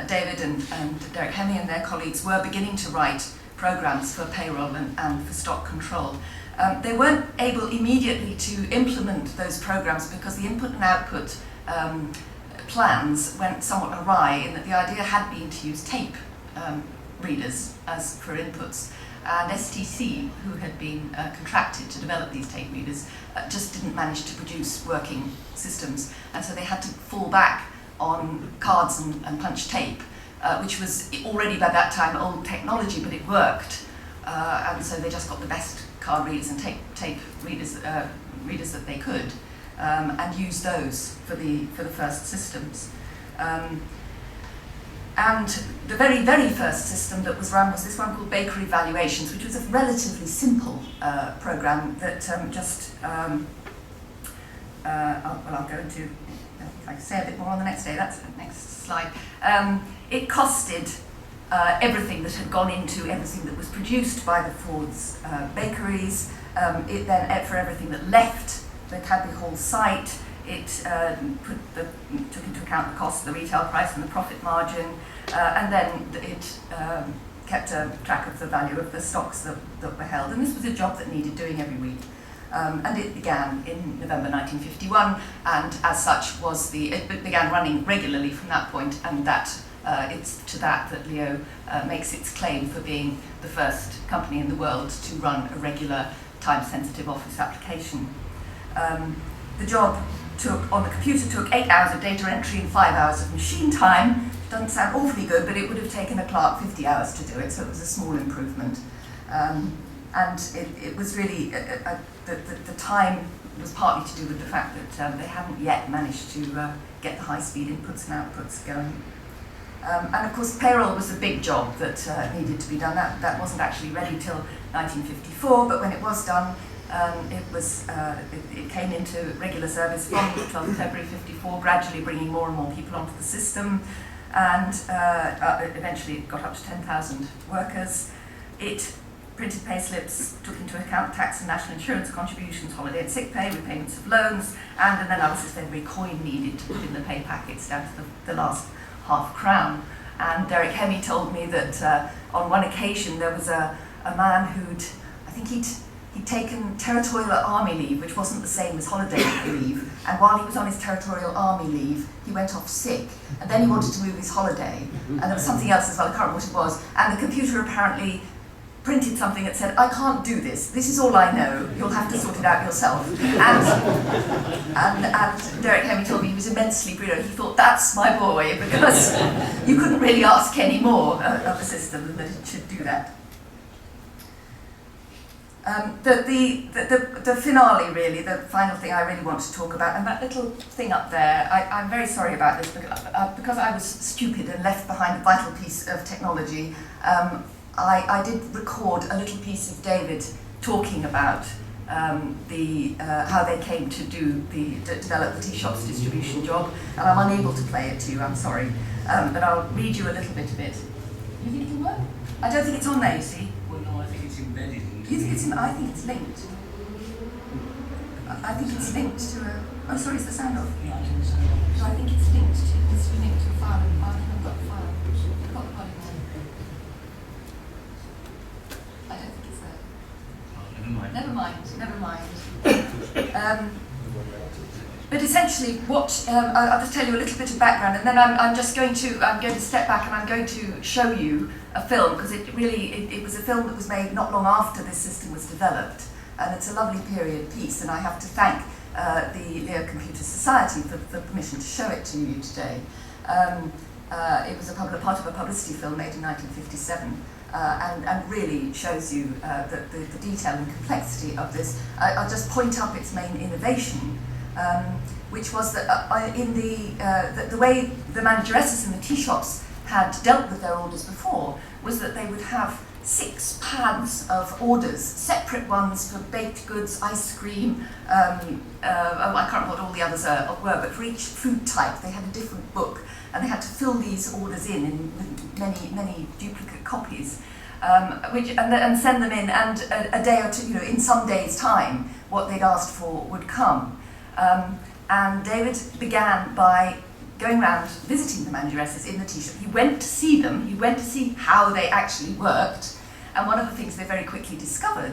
David and Derek Hemming and their colleagues were beginning to write programs for payroll and for stock control. They weren't able immediately to implement those programs because the input and output plans went somewhat awry in that the idea had been to use tape readers as for inputs. And STC, who had been contracted to develop these tape readers, just didn't manage to produce working systems. And so they had to fall back on cards and punch tape, which was already by that time old technology, but it worked. And so they just got the best card readers and tape readers that they could, and used those for the first systems. And the very, very first system that was run was this one called Bakery Valuations, which was a relatively simple program that I'll go into, if I can say a bit more on the next day, that's the next slide. It costed everything that had gone into everything that was produced by the Ford's bakeries. It then, for everything that left the Cadbury Hall site, it took into account the cost, the retail price and the profit margin, and then it kept a track of the value of the stocks that were held. And this was a job that needed doing every week. And it began in November 1951, and as such it began running regularly from that point, and it's to that Leo makes its claim for being the first company in the world to run a regular time-sensitive office application. The job on the computer took 8 hours of data entry and 5 hours of machine time. Doesn't sound awfully good, but it would have taken a clerk 50 hours to do it, so it was a small improvement. And it was really, the time was partly to do with the fact that they hadn't yet managed to get the high-speed inputs and outputs going. And of course, payroll was a big job that needed to be done. That wasn't actually ready till 1954, but when it was done, it came into regular service from the 12th of February 54, gradually bringing more and more people onto the system, and eventually it got up to 10,000 workers. It printed payslips, took into account tax and national insurance contributions, holiday and sick pay, repayments of loans, and an analysis of every coin needed to put in the pay packets down to the last half crown. And Derek Hemming told me that on one occasion there was a man he'd taken territorial army leave, which wasn't the same as holiday leave, and while he was on his territorial army leave, he went off sick, and then he wanted to move his holiday, and there was something else as well, I can't remember what it was, and the computer apparently printed something that said, "I can't do this is all I know, you'll have to sort it out yourself." And Derek Hemming told me he was immensely brilliant. He thought, that's my boy, because you couldn't really ask any more of the system than that it should do that. The finale, really, the final thing I really want to talk about, and that little thing up there, I'm very sorry about this, because I was stupid and left behind a vital piece of technology. I did record a little piece of David talking about how they came to develop the T-Shops distribution job, and I'm unable to play it to you, I'm sorry, but I'll read you a little bit of it. you think it'll work? I don't think it's on there, you see. Well, no, I think it's embedded in. You think it's in, I think it's linked. I think it's linked to a, oh sorry, it's the sound off. Yeah, I think so. So I think it's linked to a file, and I haven't got the file. I've got the polygon. I don't think it's there. Oh, never mind. Never mind. But essentially, what I'll just tell you a little bit of background, and then I'm going to step back and I'm going to show you a film, because it was a film that was made not long after this system was developed, and it's a lovely period piece, and I have to thank the Leo Computer Society for permission to show it to you today. It was part of a publicity film made in 1957. And really shows you the detail and complexity of this. I'll just point up its main innovation, which was that in the way the manageresses in the tea shops had dealt with their orders before was that they would have 6 pads of orders, separate ones for baked goods, ice cream, I can't remember what all the others were, but for each food type they had a different book, and they had to fill these orders in with many duplicate copies, and send them in, and a day or two, in some days' time, what they'd asked for would come. And David began by going around visiting the manageresses in the tea shop. He went to see them, he went to see how they actually worked, and one of the things they very quickly discovered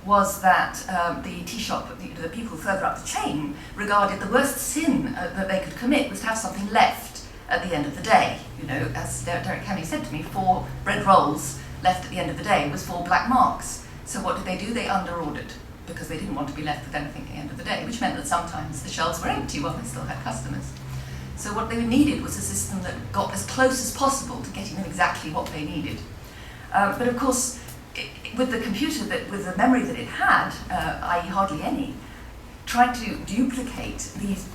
was that the tea shop, the people further up the chain, regarded the worst sin that they could commit was to have something left at the end of the day. As Derek Hemming said to me, 4 bread rolls left at the end of the day was 4 black marks. So what did? They under-ordered, because they didn't want to be left with anything at the end of the day, which meant that sometimes the shelves were empty while they still had customers. So what they needed was a system that got as close as possible to getting them exactly what they needed. But of course, with the computer, with the memory that it had, i.e. hardly any, trying to duplicate these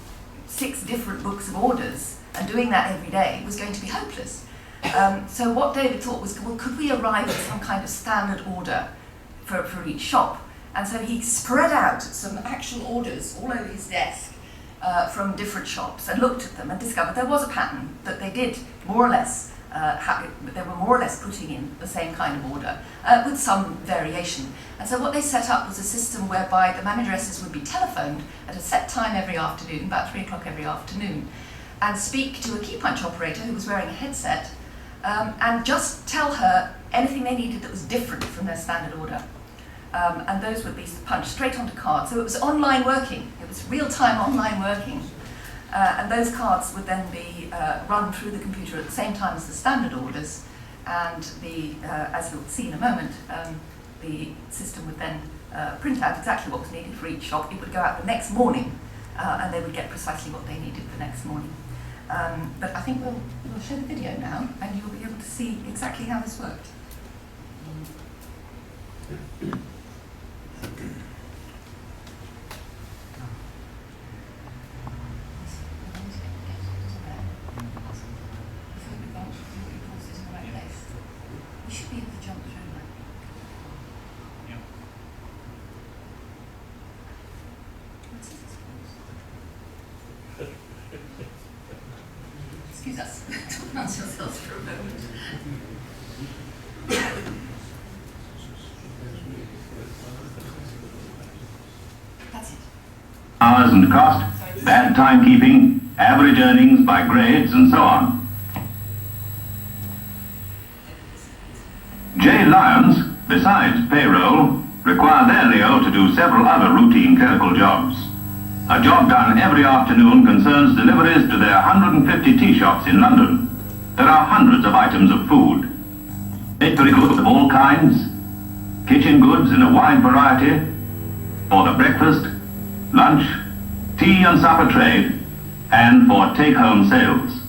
6 different books of orders and doing that every day was going to be hopeless. So what David thought was, well, could we arrive at some kind of standard order for each shop? And so he spread out some actual orders all over his desk from different shops, and looked at them and discovered there was a pattern that they did more or less, they were more or less putting in the same kind of order with some variation. And so what they set up was a system whereby the manageresses would be telephoned at a set time every afternoon, about 3 o'clock every afternoon, and speak to a key punch operator who was wearing a headset, and just tell her anything they needed that was different from their standard order. And those would be punched straight onto cards. So it was online working, it was real-time online working. And those cards would then be run through the computer at the same time as the standard orders, and as you'll see in a moment, the system would then print out exactly what was needed for each shop. It would go out the next morning, and they would get precisely what they needed the next morning. But I think we'll show the video now, and you'll be able to see exactly how this worked. We should be able to jump through that. Excuse us. Announce yourselves for a moment. That's it. Hours and cost, bad timekeeping, average earnings by grades, and so on. Lyons, besides payroll, require their Leo to do several other routine clerical jobs. A job done every afternoon concerns deliveries to their 150 tea shops in London. There are hundreds of items of food. Bakery goods of all kinds, kitchen goods in a wide variety, for the breakfast, lunch, tea and supper trade, and for take-home sales.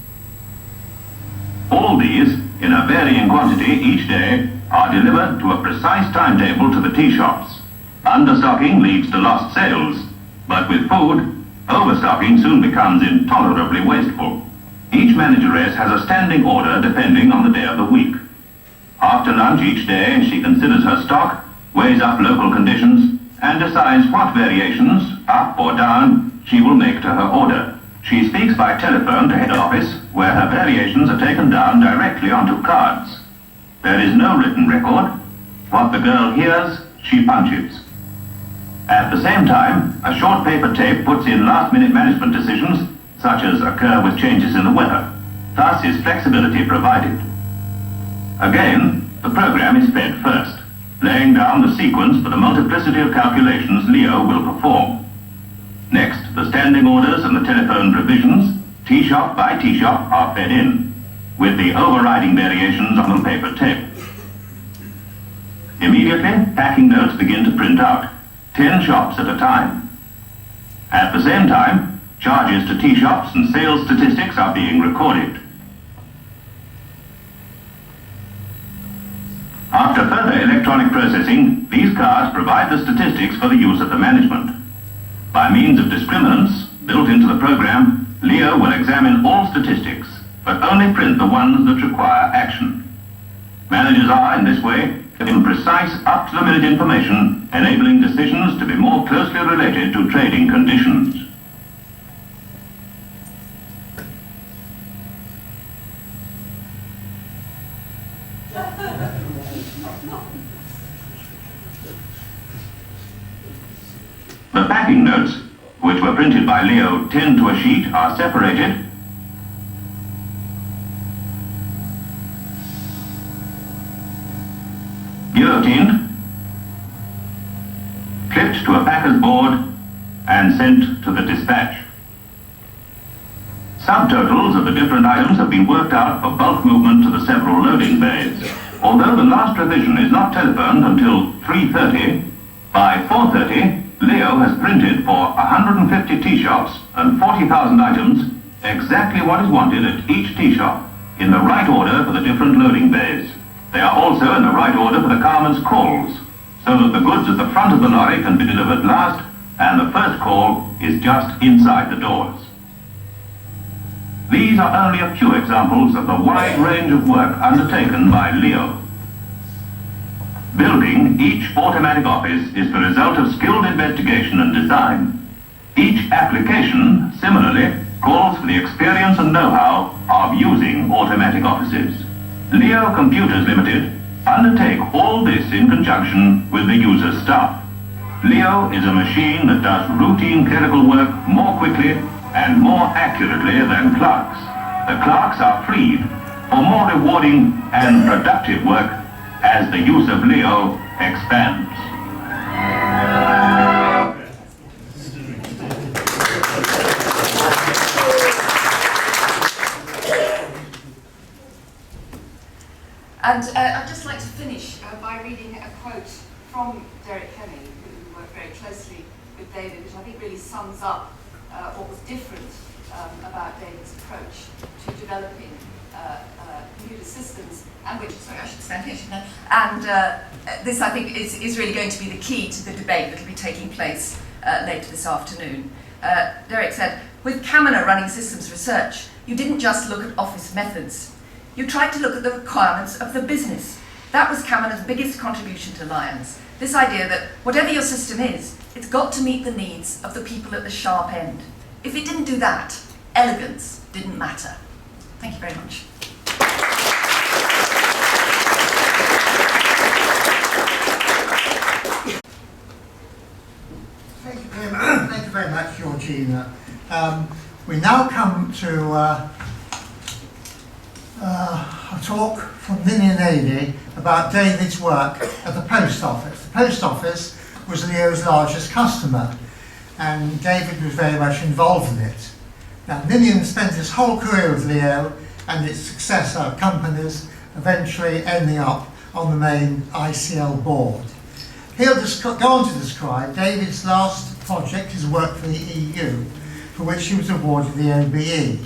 All these, in a varying quantity each day, are delivered to a precise timetable to the tea shops. Understocking leads to lost sales, but with food, overstocking soon becomes intolerably wasteful. Each manageress has a standing order depending on the day of the week. After lunch each day, she considers her stock, weighs up local conditions, and decides what variations, up or down, she will make to her order. She speaks by telephone to head office, where her variations are taken down directly onto cards. There is no written record. What the girl hears, she punches. At the same time, a short paper tape puts in last-minute management decisions, such as occur with changes in the weather. Thus is flexibility provided. Again, the program is fed first, laying down the sequence for the multiplicity of calculations Leo will perform. Next, the standing orders and the telephone provisions, T-shop by T-shop, are fed in, with the overriding variations on the paper tape. Immediately, packing notes begin to print out, 10 shops at a time. At the same time, charges to T-shops and sales statistics are being recorded. After further electronic processing, these cards provide the statistics for the use of the management. By means of discriminants built into the program, Leo will examine all statistics, but only print the ones that require action. Managers are, in this way, given precise, up-to-the-minute information, enabling decisions to be more closely related to trading conditions. The packing notes, which were printed by Leo 10 to a sheet, are separated, guillotined, clipped to a packer's board, and sent to the dispatch. Subtotals of the different items have been worked out for bulk movement to the several loading bays. Although the last revision is not telephoned until 3:30, by 4:30, Leo has printed for 150 T-shops and 40,000 items exactly what is wanted at each T-shop, in the right order for the different loading bays. They are also in the right order for the carman's calls, so that the goods at the front of the lorry can be delivered last, and the first call is just inside the doors. These are only a few examples of the wide range of work undertaken by Leo. Building each automatic office is the result of skilled investigation and design. Each application, similarly, calls for the experience and know-how of using automatic offices. Leo Computers Limited undertake all this in conjunction with the user's staff. Leo is a machine that does routine clerical work more quickly and more accurately than clerks. The clerks are freed for more rewarding and productive work as the use of Leo expands. And I'd just like to finish by reading a quote from Derek Henry, who worked very closely with David, which I think really sums up what was different about David's approach to developing computer systems, and which, sorry, I should stand here, shouldn't I? And this, I think, is really going to be the key to the debate that will be taking place later this afternoon. Derek said, with Caminer running systems research, you didn't just look at office methods. You tried to look at the requirements of the business. That was Caminer's biggest contribution to Lyons. This idea that whatever your system is, it's got to meet the needs of the people at the sharp end. If it didn't do that, elegance didn't matter. Thank you very much. Thank you very much, Georgina. We now come to a talk from Ninian and Eadie about David's work at the post office. The post office was Leo's largest customer, and David was very much involved in it. Now, Ninian spent his whole career with Leo and its successor companies, eventually ending up on the main ICL board. He'll go on to describe David's last project, his work for the EU, for which he was awarded the OBE.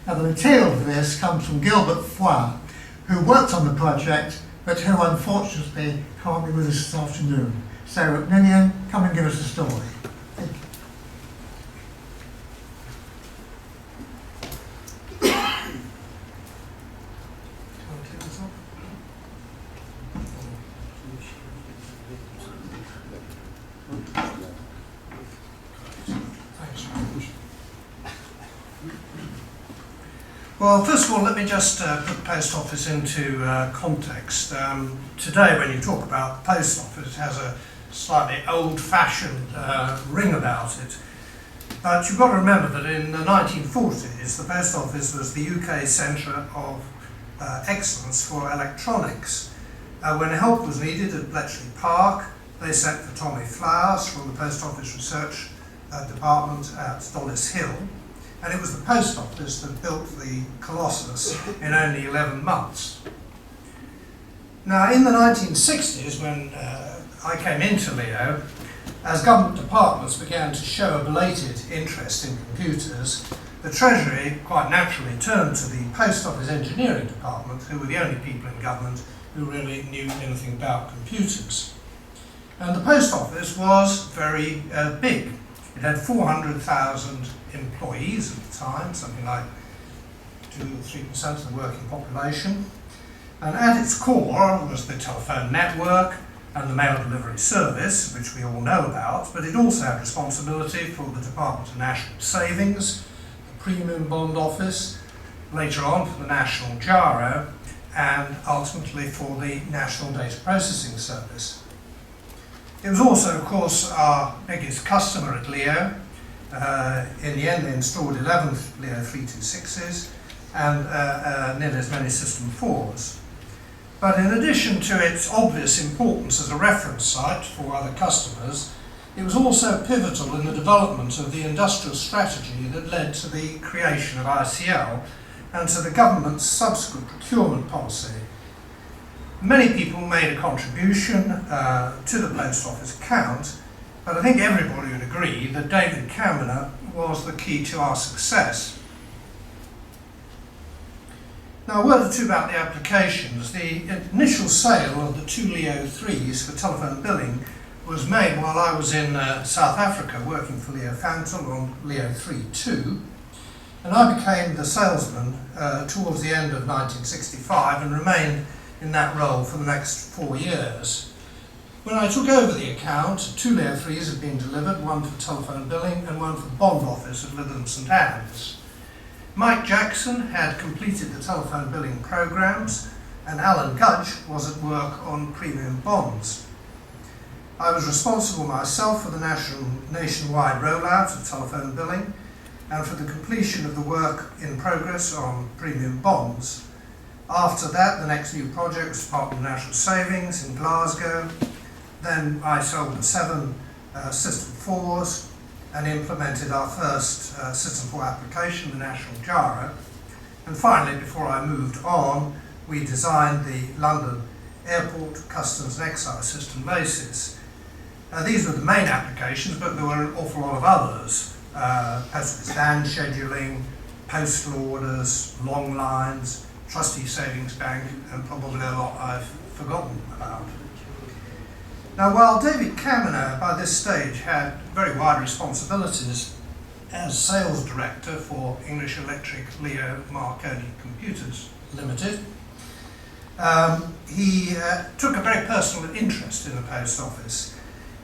Now, the material for this comes from Gilbert Foix, who worked on the project, but who unfortunately can't be with us this afternoon. So, Ninian, come and give us a story. Thank you. Well, first of all, let me just put the post office into context. Today, when you talk about the post office, it has a slightly old-fashioned ring about it. But you've got to remember that in the 1940s, the post office was the UK centre of excellence for electronics. When help was needed at Bletchley Park, they sent for Tommy Flowers from the Post Office Research Department at Dollis Hill. And it was the post office that built the Colossus in only 11 months. Now, in the 1960s, when I came into Leo, as government departments began to show a belated interest in computers, the Treasury quite naturally turned to the Post Office Engineering Department, who were the only people in government who really knew anything about computers. And the Post Office was very big. It had 400,000 employees at the time, something like 2 or 3% of the working population. And at its core was the telephone network and the mail delivery service, which we all know about, but it also had responsibility for the Department of National Savings, the Premium Bond Office, later on for the National Gyro, and ultimately for the National Data Processing Service. It was also, of course, our biggest customer at Leo. In the end, they installed 11 Leo 326s and nearly as many System 4s. But in addition to its obvious importance as a reference site for other customers, it was also pivotal in the development of the industrial strategy that led to the creation of ICL and to the government's subsequent procurement policy. Many people made a contribution to the post office account, but I think everybody would agree that David Caminer was the key to our success. Now, a word or two about the applications. The initial sale of the 2 Leo 3s for telephone billing was made while I was in South Africa working for Leo Fantel on Leo 3.2, and I became the salesman towards the end of 1965 and remained in that role for the next 4 years. When I took over the account, 2 Leo 3s had been delivered, one for telephone billing and one for the bond office at Lytham St Anne's. Mike Jackson had completed the telephone billing programs, and Alan Gudge was at work on premium bonds. I was responsible myself for the nationwide rollout of telephone billing and for the completion of the work in progress on premium bonds. After that, the next new project was Department of National Savings in Glasgow. Then I sold the 7 System 4s and implemented our first System 4 application, the National Gyro. And finally, before I moved on, we designed the London Airport Customs and Excise System basis. These were the main applications, but there were an awful lot of others. Postal stand scheduling, postal orders, long lines, Trustee Savings Bank, and probably a lot I've forgotten about. Now, while David Caminer, by this stage, had very wide responsibilities as sales director for English Electric Leo Marconi Computers Limited, he took a very personal interest in the post office.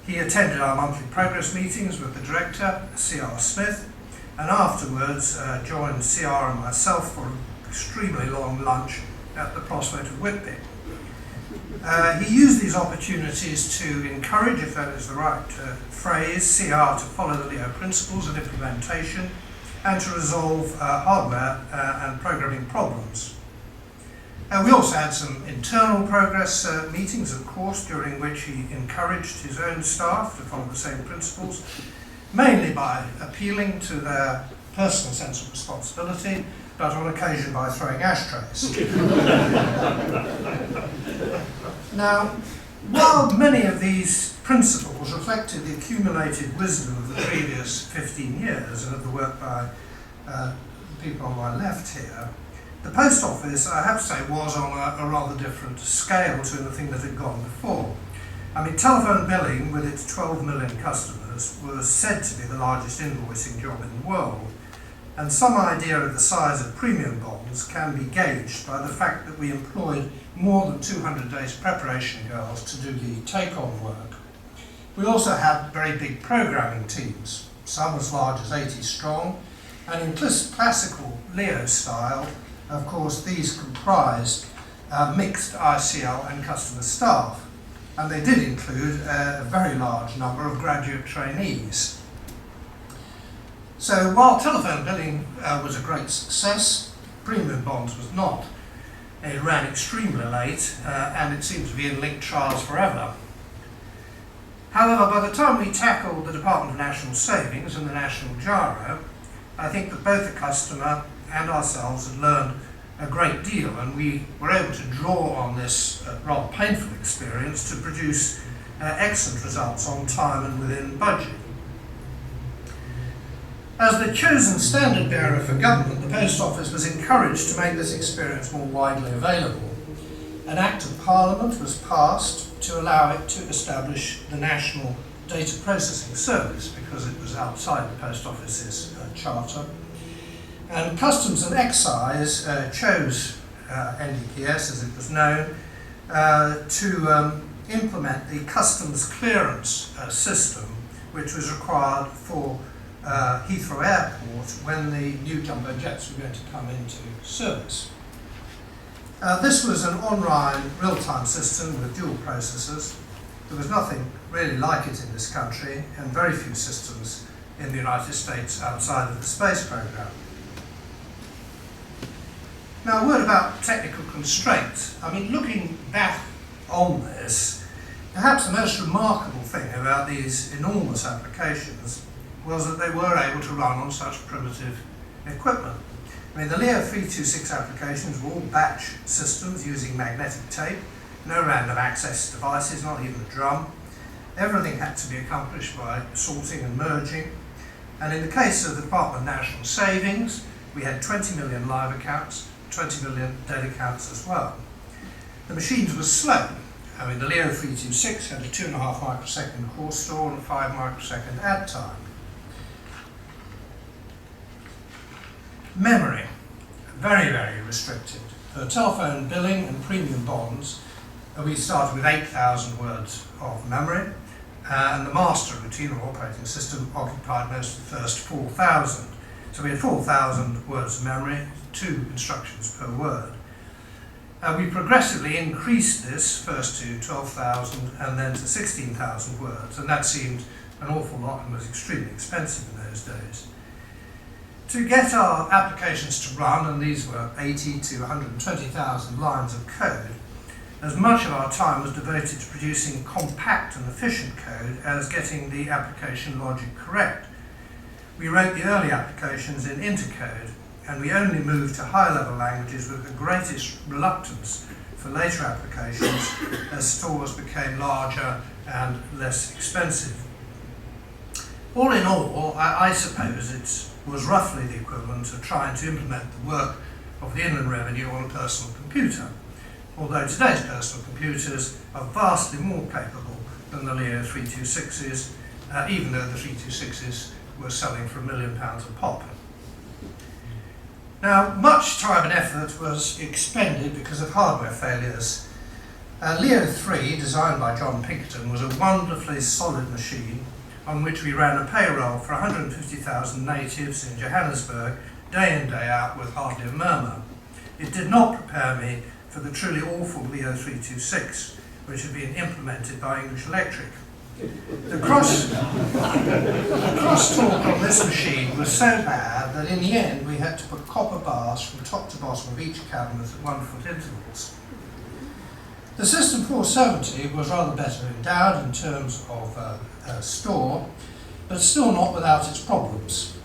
He attended our monthly progress meetings with the director, C.R. Smith, and afterwards joined C.R. and myself for an extremely long lunch at the Prospect of Whitby. He used these opportunities to encourage, if that is the right phrase, CR to follow the Leo principles of implementation and to resolve hardware and programming problems. We also had some internal progress meetings, of course, during which he encouraged his own staff to follow the same principles, mainly by appealing to their personal sense of responsibility, but on occasion by throwing ashtrays. Now, while many of these principles reflected the accumulated wisdom of the previous 15 years and of the work by the people on my left here, the post office, I have to say, was on a rather different scale to anything that had gone before. I mean, telephone billing, with its 12 million customers, was said to be the largest invoicing job in the world. And some idea of the size of premium bonds can be gauged by the fact that we employed more than 200 days preparation girls to do the take-on work. We also had very big programming teams, some as large as 80 strong, And in classical Leo style, of course, these comprised mixed ICL and customer staff, and they did include a very large number of graduate trainees. So while telephone billing was a great success, premium bonds was not. It ran extremely late and it seemed to be in linked trials forever. However, by the time we tackled the Department of National Savings and the National Gyro, I think that both the customer and ourselves had learned a great deal, and we were able to draw on this rather painful experience to produce excellent results on time and within budget. As the chosen standard bearer for government, the Post Office was encouraged to make this experience more widely available. An Act of Parliament was passed to allow it to establish the National Data Processing Service, because it was outside the Post Office's charter. And Customs and Excise chose NDPS, as it was known, to implement the customs clearance system, which was required for Heathrow Airport when the new jumbo jets were going to come into service. This was an online real-time system with dual processors. There was nothing really like it in this country, and very few systems in the United States outside of the space program. Now, a word about technical constraints. I mean, looking back on this, perhaps the most remarkable thing about these enormous applications was that they were able to run on such primitive equipment. I mean, the Leo 326 applications were all batch systems using magnetic tape, no random access devices, not even a drum. Everything had to be accomplished by sorting and merging. And in the case of the Department of National Savings, we had 20 million live accounts, 20 million dead accounts as well. The machines were slow. I mean, the Leo 326 had a 2.5 microsecond core store and a 5 microsecond add time. Memory, very, very restricted. For telephone billing and premium bonds, we started with 8,000 words of memory, and the master routine or operating system occupied most of the first 4,000. So we had 4,000 words of memory, 2 instructions per word. We progressively increased this first to 12,000 and then to 16,000 words, and that seemed an awful lot and was extremely expensive in those days. To get our applications to run, and these were 80 to 120,000 lines of code, as much of our time was devoted to producing compact and efficient code as getting the application logic correct. We wrote the early applications in intercode, and we only moved to higher-level languages with the greatest reluctance for later applications as stores became larger and less expensive. All in all, I suppose it was roughly the equivalent of trying to implement the work of the Inland Revenue on a personal computer, although today's personal computers are vastly more capable than the Leo 326s, even though the 326s were selling for £1 million a pop. Now, much time and effort was expended because of hardware failures. Leo 3, designed by John Pinkerton, was a wonderfully solid machine on which we ran a payroll for 150,000 natives in Johannesburg, day in, day out, with hardly a murmur. It did not prepare me for the truly awful Leo 326, which had been implemented by English Electric. The crosstalk on this machine was so bad that in the end we had to put copper bars from top to bottom of each cabinet at 1 foot intervals. The System 470 was rather better endowed in terms of store, but still not without its problems.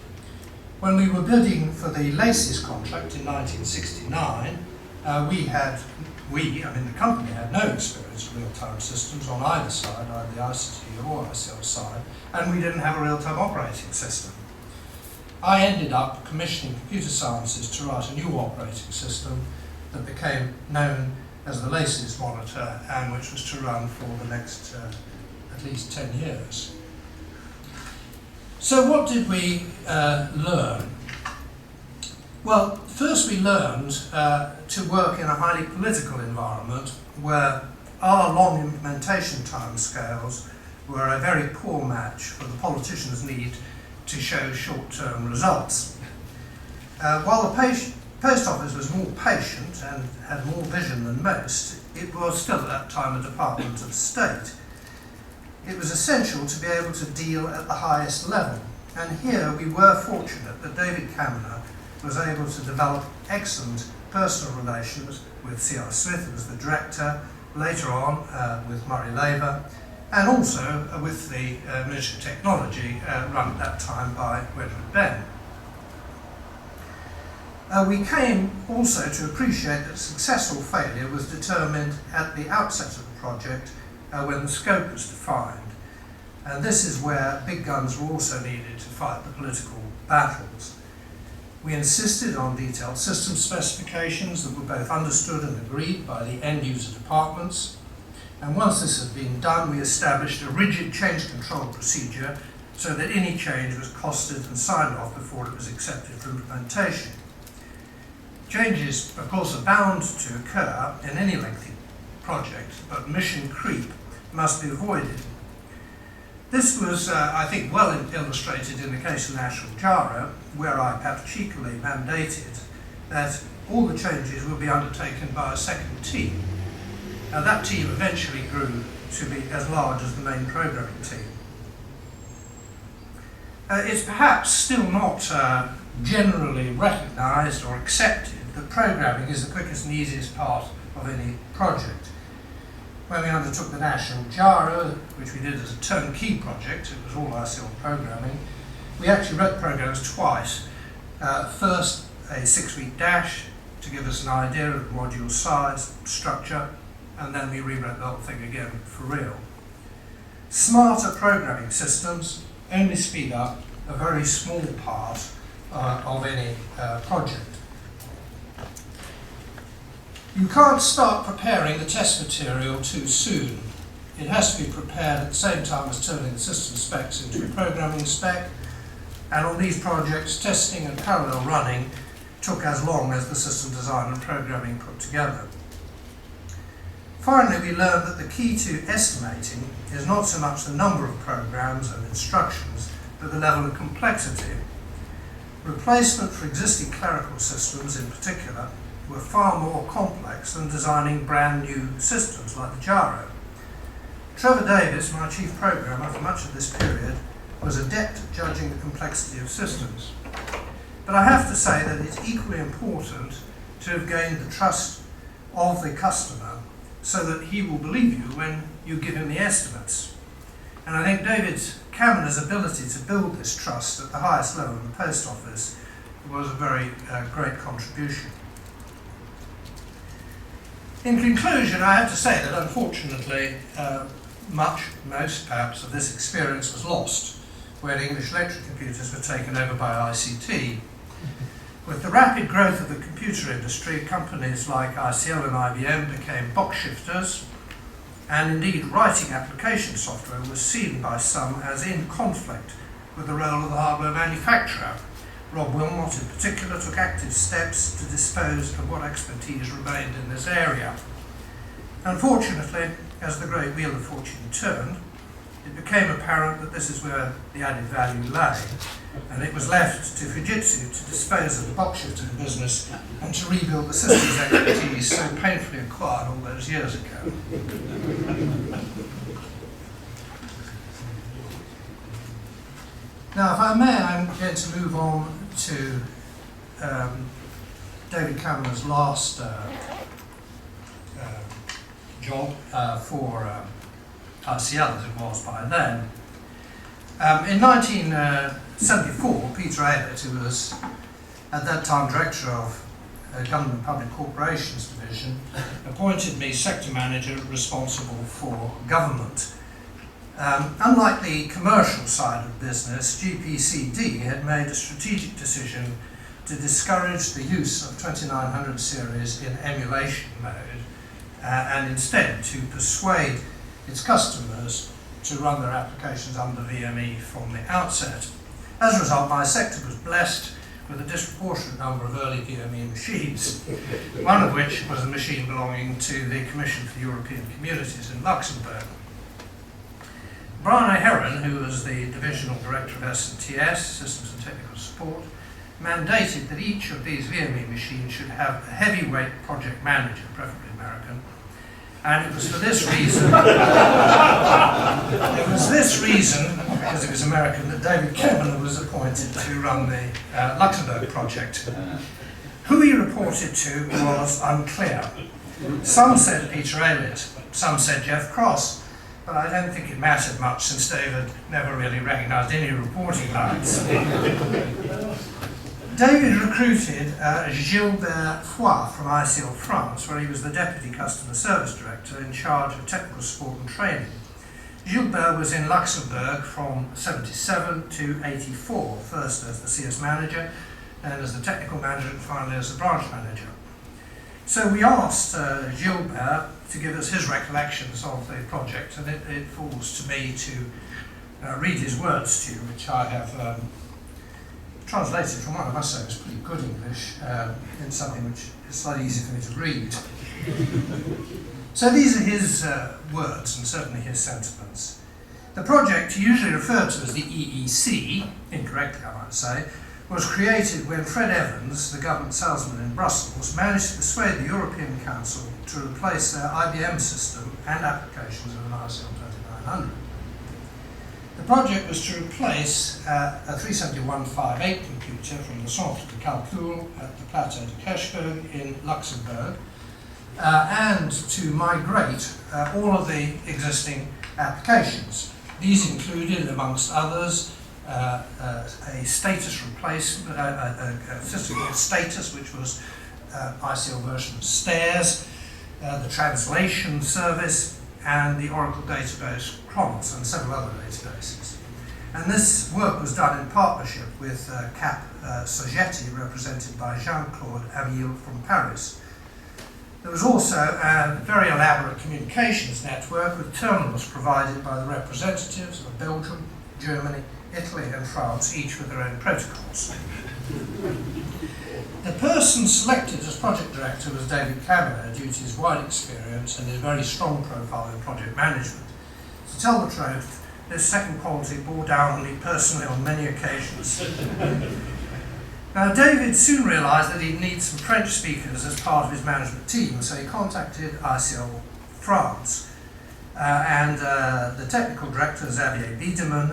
When we were bidding for the Laces contract in 1969, the company had no experience with real-time systems on either side, either the ICT or ICL side, and we didn't have a real-time operating system. I ended up commissioning computer sciences to write a new operating system that became known as the Laces monitor, and which was to run for the next at least 10 years. So what did we learn? Well, first we learned to work in a highly political environment where our long implementation timescales were a very poor match for the politicians' need to show short-term results. While the post office was more patient and had more vision than most, it was still at that time a department of state. It was essential to be able to deal at the highest level, and here we were fortunate that David Caminer was able to develop excellent personal relations with C.R. Smith, who was the director, later on with Murray Laver, and also with the Ministry of Technology run at that time by Wedgwood Ben. We came also to appreciate that successful failure was determined at the outset of the project when the scope was defined. And this is where big guns were also needed to fight the political battles. We insisted on detailed system specifications that were both understood and agreed by the end user departments. And once this had been done, we established a rigid change control procedure so that any change was costed and signed off before it was accepted for implementation. Changes, of course, are bound to occur in any lengthy project, but mission creep must be avoided. This was, I think, well illustrated in the case of National Jaro, where I perhaps cheekily mandated that all the changes will be undertaken by a second team. Now, that team eventually grew to be as large as the main programming team. It's perhaps still not generally recognised or accepted that programming is the quickest and easiest part of any project. When we undertook the National Jaro, which we did as a turnkey project, it was all ICL programming, we actually wrote programs twice. First, a 6-week dash to give us an idea of the module size, structure, and then we rewrote the whole thing again for real. Smarter programming systems only speed up a very small part of any project. You can't start preparing the test material too soon. It has to be prepared at the same time as turning the system specs into a programming spec, and on these projects, testing and parallel running took as long as the system design and programming put together. Finally, we learned that the key to estimating is not so much the number of programs and instructions, but the level of complexity. Replacement for existing clerical systems in particular were far more complex than designing brand new systems like the Jaro. Trevor Davis, my chief programmer for much of this period, was adept at judging the complexity of systems. But I have to say that it's equally important to have gained the trust of the customer so that he will believe you when you give him the estimates. And I think David Caminer's ability to build this trust at the highest level in the post office was a very great contribution. In conclusion, I have to say that unfortunately most perhaps of this experience was lost when English electric computers were taken over by ICT. With the rapid growth of the computer industry, companies like ICL and IBM became box shifters, and indeed writing application software was seen by some as in conflict with the role of the hardware manufacturer. Rob Wilmot in particular took active steps to dispose of what expertise remained in this area. Unfortunately, as the great wheel of fortune turned, it became apparent that this is where the added value lay, and it was left to Fujitsu to dispose of the box shifting business and to rebuild the systems expertise so painfully acquired all those years ago. Now, if I may, I'm going to move on to David Caminer's last job for ICL, as it was by then. In 1974, Peter Abbott, who was at that time director of Government and Public Corporations Division, appointed me sector manager responsible for government. Unlike the commercial side of business, GPCD had made a strategic decision to discourage the use of 2900 series in emulation mode and instead to persuade its customers to run their applications under VME from the outset. As a result, my sector was blessed with a disproportionate number of early VME machines, one of which was a machine belonging to the Commission for European Communities in Luxembourg. Brian Hermon, who was the Divisional Director of S&TS, Systems and Technical Support, mandated that each of these VME machines should have a heavyweight project manager, preferably American. And it was for this reason, because it was American, that David Caminer was appointed to run the Luxembourg project. Who he reported to was unclear. Some said Peter Elliott, some said Jeff Cross, but I don't think it mattered much since David never really recognised any reporting lines. David recruited Gilbert Foix from ICL France, where he was the Deputy Customer Service Director in charge of technical support and training. Gilbert was in Luxembourg from 77 to 84, first as the CS manager, then as the technical manager, and finally as the branch manager. So we asked Gilbert to give us his recollections of the project, and it falls to me to read his words to you, which I have translated from one. I must say it was pretty good English, in something which is slightly easy for me to read. So these are his words, and certainly his sentiments. The project, usually referred to as the EEC, incorrectly I might say, was created when Fred Evans, the government salesman in Brussels, managed to persuade the European Council to replace their IBM system and applications with an ICL 2900. The project was to replace a 37158 computer from the Centre de Calcul at the Plateau de Kirchberg in Luxembourg, and to migrate all of the existing applications. These included, amongst others, a status replacement, a system called Status, which was ICL version of Stairs, the translation service, and the Oracle database Chronos, and several other databases. And this work was done in partnership with Cap Sogeti, represented by Jean-Claude Aville from Paris. There was also a very elaborate communications network with terminals provided by the representatives of Belgium, Germany, Italy and France, each with their own protocols. The person selected as project director was David Caminer, due to his wide experience and his very strong profile in project management. To tell the truth, this second quality bore down on me personally on many occasions. Now, David soon realised that he'd need some French speakers as part of his management team, so he contacted ICL France. And the technical director, Xavier Biederman,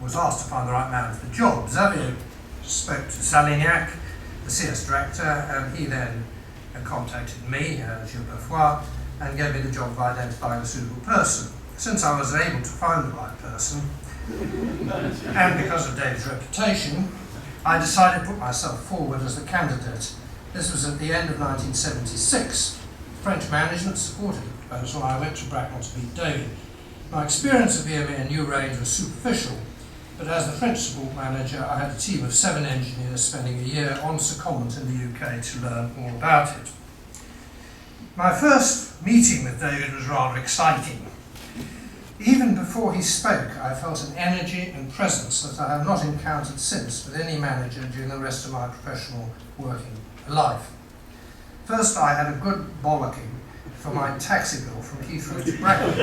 was asked to find the right man for the job. Xavier spoke to Salignac, the CS director, and he then contacted me, Gilbert Foix, and gave me the job of identifying a suitable person. Since I was able to find the right person, and because of David's reputation, I decided to put myself forward as the candidate. This was at the end of 1976. French management supported the proposal. I went to Bracknell to meet David. My experience of VME and New Range was superficial, but as the French support manager, I had a team of 7 engineers spending a year on secondment in the UK to learn all about it. My first meeting with David was rather exciting. Even before he spoke, I felt an energy and presence that I have not encountered since with any manager during the rest of my professional working life. First, I had a good bollocking for my taxi bill from Heathrow to Bracknell.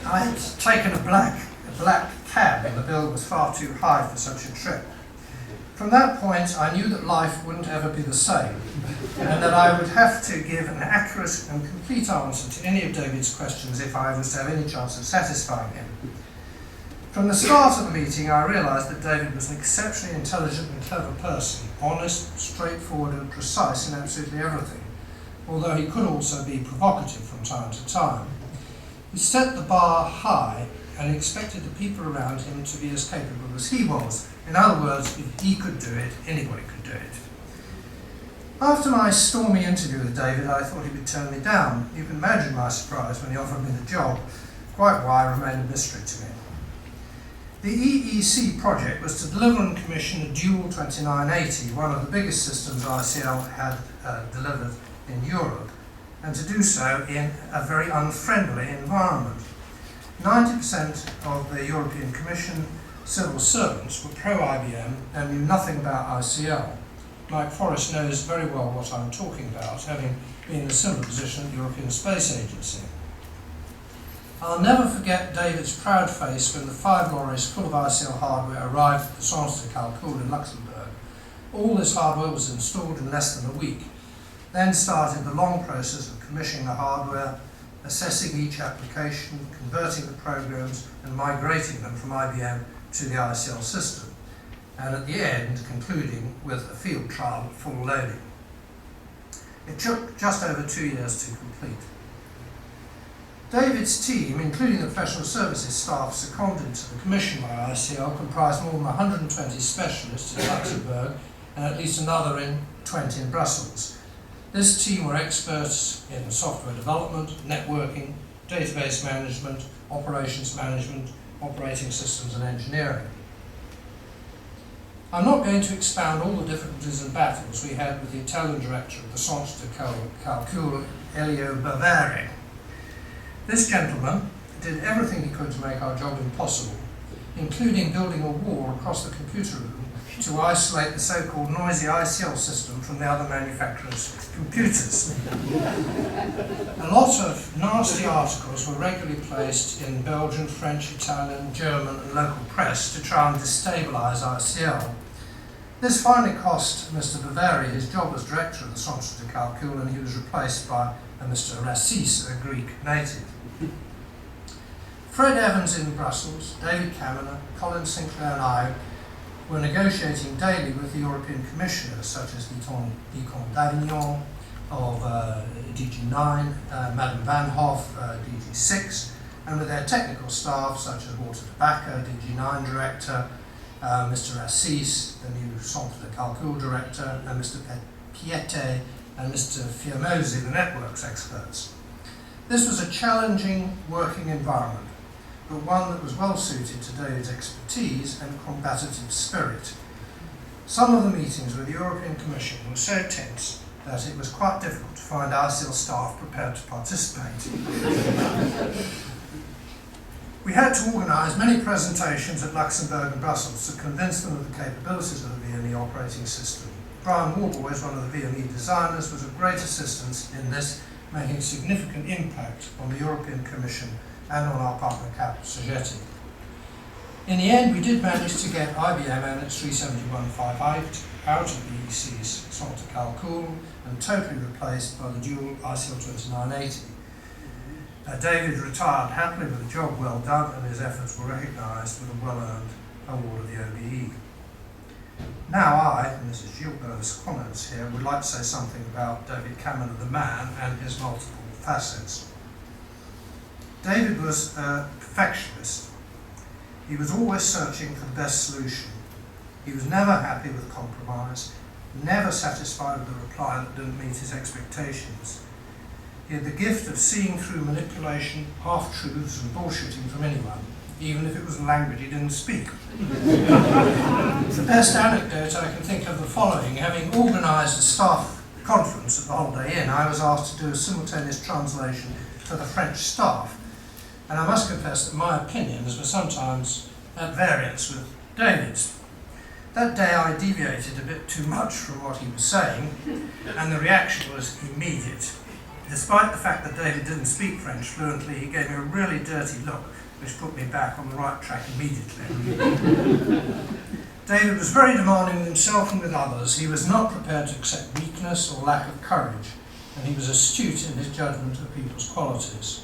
I had taken a black cab, and the bill was far too high for such a trip. From that point, I knew that life wouldn't ever be the same, and that I would have to give an accurate and complete answer to any of David's questions if I was to have any chance of satisfying him. From the start of the meeting, I realised that David was an exceptionally intelligent and clever person, honest, straightforward and precise in absolutely everything, although he could also be provocative from time to time. He set the bar high and expected the people around him to be as capable as he was. In other words, if he could do it, anybody could do it. After my stormy interview with David, I thought he would turn me down. You can imagine my surprise when he offered me the job, quite why remained a mystery to me. The EEC project was to deliver and commission a dual 2980, one of the biggest systems ICL had delivered in Europe, and to do so in a very unfriendly environment. 90% of the European Commission civil servants were pro-IBM and knew nothing about ICL. Like Forrest knows very well what I'm talking about, having been in a similar position at the European Space Agency. I'll never forget David's proud face when the 5 lorries full of ICL hardware arrived at the Centre de Calcul in Luxembourg. All this hardware was installed in less than a week. Then started the long process of commissioning the hardware, assessing each application, converting the programs and migrating them from IBM to the ICL system, and at the end concluding with a field trial at full loading. It took just over 2 years to complete. David's team, including the professional services staff seconded to the commission by ICL, comprised more than 120 specialists in Luxembourg and at least another 20 in Brussels. This team were experts in software development, networking, database management, operations management, operating systems and engineering. I'm not going to expound all the difficulties and battles we had with the Italian director of the Centre de Calcul, Gilbert Foix. This gentleman did everything he could to make our job impossible, including building a wall across the computer room to isolate the so-called noisy ICL system from the other manufacturers' computers. A lot of nasty articles were regularly placed in Belgian, French, Italian, German and local press to try and destabilise ICL. This finally cost Mr. Ferry his job as director of the Centre de Calcul, and he was replaced by Mr. Rassis, a Greek native. Fred Evans in Brussels, David Caminer, Colin Sinclair and I were negotiating daily with the European commissioners such as Vicomte d'Avignon of DG9, Madame Van Hoff, DG6, and with their technical staff such as Walter de Backer, DG9 director, Mr. Assis, the new Centre de Calcul director, and Mr. Piette and Mr. Firmosi, the networks experts. This was a challenging working environment, but one that was well suited to David's expertise and combative spirit. Some of the meetings with the European Commission were so tense that it was quite difficult to find ICL staff prepared to participate. We had to organise many presentations at Luxembourg and Brussels to convince them of the capabilities of the VME operating system. Brian Warboys, one of the VME designers, was of great assistance in this, making a significant impact on the European Commission and on our partner Cap Sogeti. In the end, we did manage to get IBM and its 37158 out of the EC's Centre de Calcul and totally replaced by the dual ICL 2980. David retired happily with a job well done, and his efforts were recognised with a well-earned award of the OBE. Now I, and this is Gilbert's comments here, would like to say something about David Caminer the man and his multiple facets. David was a perfectionist. He was always searching for the best solution. He was never happy with compromise, never satisfied with a reply that didn't meet his expectations. He had the gift of seeing through manipulation, half-truths and bullshitting from anyone, even if it was a language he didn't speak. The best anecdote I can think of the following. Having organised a staff conference at the Holiday Inn, I was asked to do a simultaneous translation for the French staff. And I must confess that my opinions were sometimes at variance with David's. That day I deviated a bit too much from what he was saying, and the reaction was immediate. Despite the fact that David didn't speak French fluently, he gave me a really dirty look, which put me back on the right track immediately. David was very demanding with himself and with others. He was not prepared to accept weakness or lack of courage, and he was astute in his judgment of people's qualities.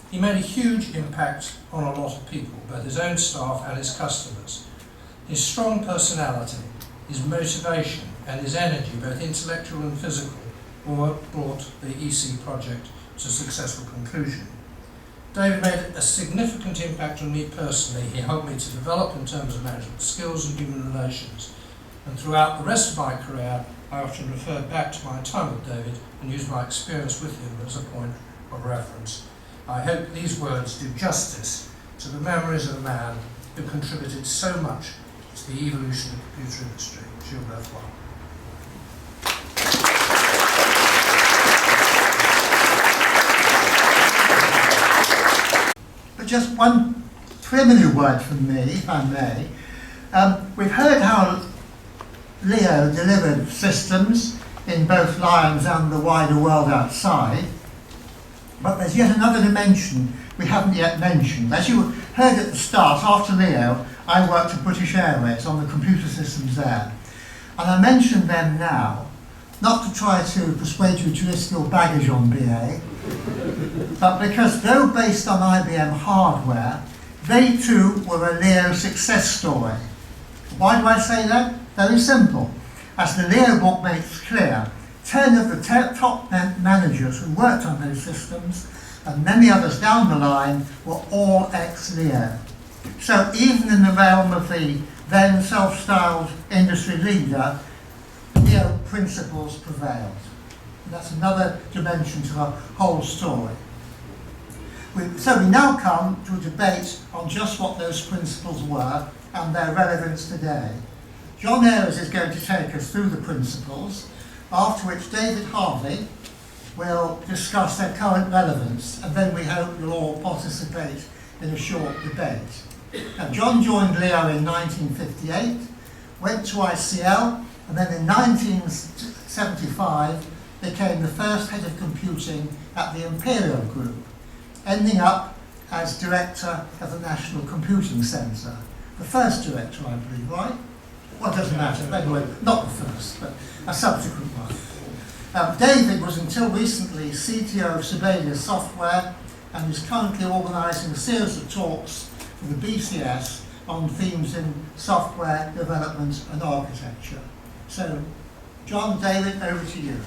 He made a huge impact on a lot of people, both his own staff and his customers. His strong personality, his motivation and his energy, both intellectual and physical, brought the EC project to a successful conclusion. David made a significant impact on me personally. He helped me to develop in terms of management skills and human relations. And throughout the rest of my career, I often referred back to my time with David and used my experience with him as a point of reference. I hope these words do justice to the memories of a man who contributed so much to the evolution of the computer industry, Gilbert Foix. But just one preliminary word from me, if I may. We've heard how Leo delivered systems in both Lyons and the wider world outside, but there's yet another dimension we haven't yet mentioned. As you heard at the start, after Leo, I worked at British Airways on the computer systems there. And I mention them now, not to try to persuade you to risk your baggage on BA, but because though based on IBM hardware, they too were a Leo success story. Why do I say that? Very simple. As the Leo book makes clear, 10 of the top managers who worked on those systems, and many others down the line, were all ex-Leo. So even in the realm of the then self-styled industry leader, Leo principles prevailed. And that's another dimension to the whole story. So we now come to a debate on just what those principles were and their relevance today. John Ayres is going to take us through the principles, after which David Harvey will discuss their current relevance, and then we hope you'll all participate in a short debate. Now, John joined Leo in 1958, went to ICL, and then in 1975 became the first head of computing at the Imperial Group, ending up as director of the National Computing Centre. The first director, I believe, right? Well, it doesn't matter. Anyway, not the first, but a subsequent one. David was until recently CTO of Sibelius Software and is currently organising a series of talks for the BCS on themes in software development and architecture. So, John, David, over to you.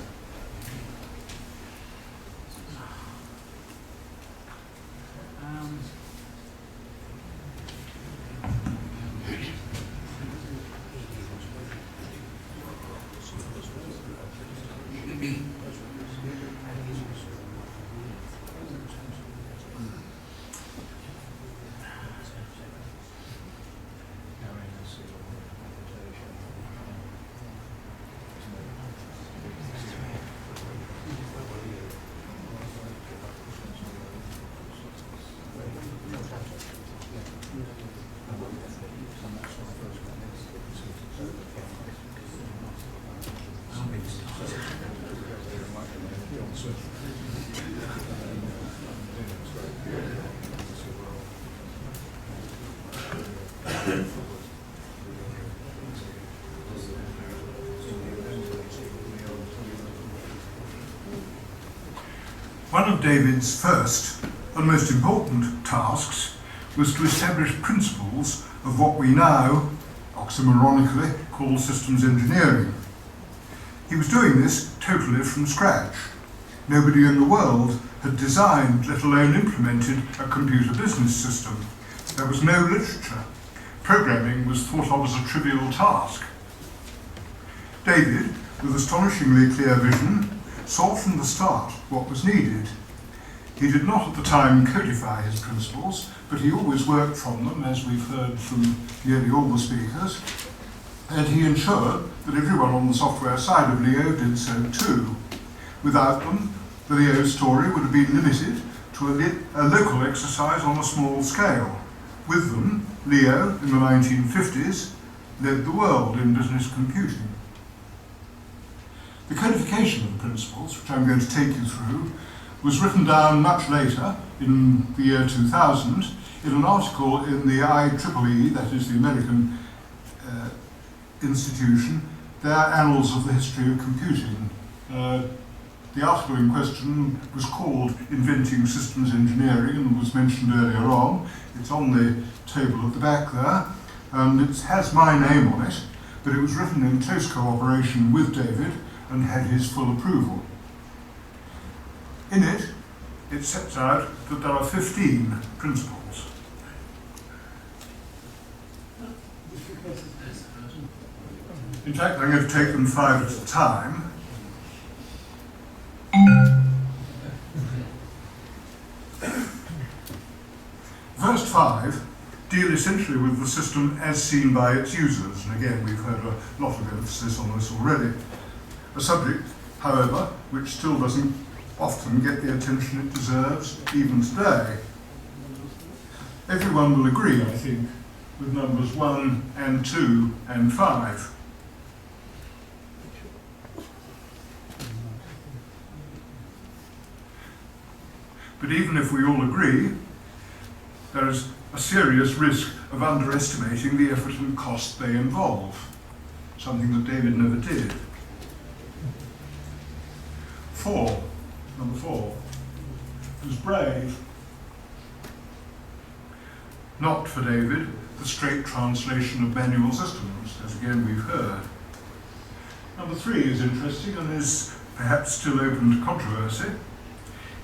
One of David's first and most important tasks was to establish principles of what we now, oxymoronically, call systems engineering. He was doing this totally from scratch. Nobody in the world had designed, let alone implemented, a computer business system. There was no literature. Programming was thought of as a trivial task. David, with astonishingly clear vision, saw from the start what was needed. He did not at the time codify his principles, but he always worked from them, as we've heard from nearly all the speakers, and he ensured that everyone on the software side of Leo did so too. Without them, the Leo story would have been limited to a local exercise on a small scale. With them, Leo, in the 1950s, led the world in business computing. The codification of the principles, which I'm going to take you through, was written down much later, in the year 2000, in an article in the IEEE, that is the American institution, their Annals of the History of Computing. The article in question was called Inventing Systems Engineering and was mentioned earlier on. It's on the table at the back there, and it has my name on it, but it was written in close cooperation with David and had his full approval. In it, it sets out that there are 15 principles. In fact, I'm going to take them 5 at a time. First 5 deal essentially with the system as seen by its users, and again we've heard a lot of emphasis on this already. A subject, however, which still doesn't often get the attention it deserves, even today. Everyone will agree, I think, with numbers 1 and 2 and 5. But even if we all agree, there is a serious risk of underestimating the effort and cost they involve, something that David never did. Number 4, was brave. Not for David, the straight translation of manual systems, as again we've heard. Number 3 is interesting and is perhaps still open to controversy.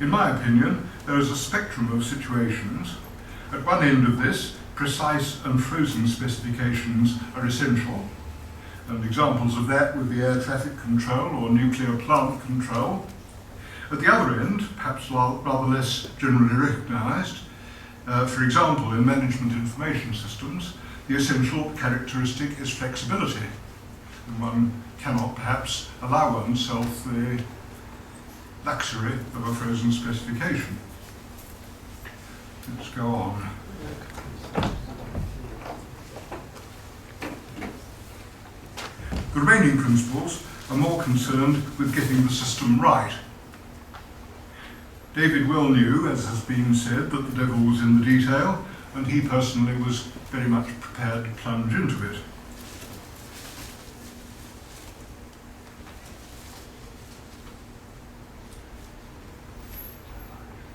In my opinion, there is a spectrum of situations. At one end of this, precise and frozen specifications are essential, and examples of that would be air traffic control or nuclear plant control. At the other end, perhaps rather less generally recognised, for example, in management information systems, the essential characteristic is flexibility, and one cannot perhaps allow oneself the luxury of a frozen specification. Let's go on. The remaining principles are more concerned with getting the system right. David well knew, as has been said, that the devil was in the detail, and he personally was very much prepared to plunge into it.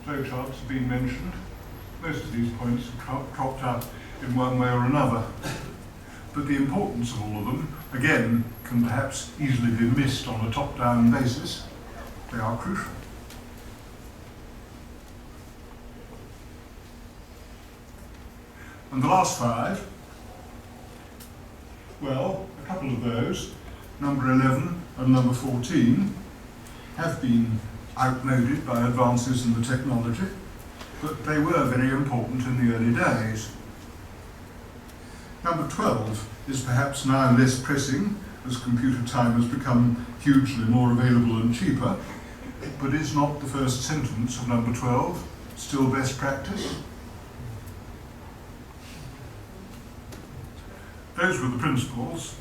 Flowcharts have been mentioned. Most of these points have cropped up in one way or another. But the importance of all of them, again, can perhaps easily be missed on a top-down basis. They are crucial. And the last 5, well, a couple of those, number 11 and number 14, have been outmoded by advances in the technology, but they were very important in the early days. Number 12 is perhaps now less pressing, as computer time has become hugely more available and cheaper, but is not the first sentence of number 12 still best practice? Those were the principles.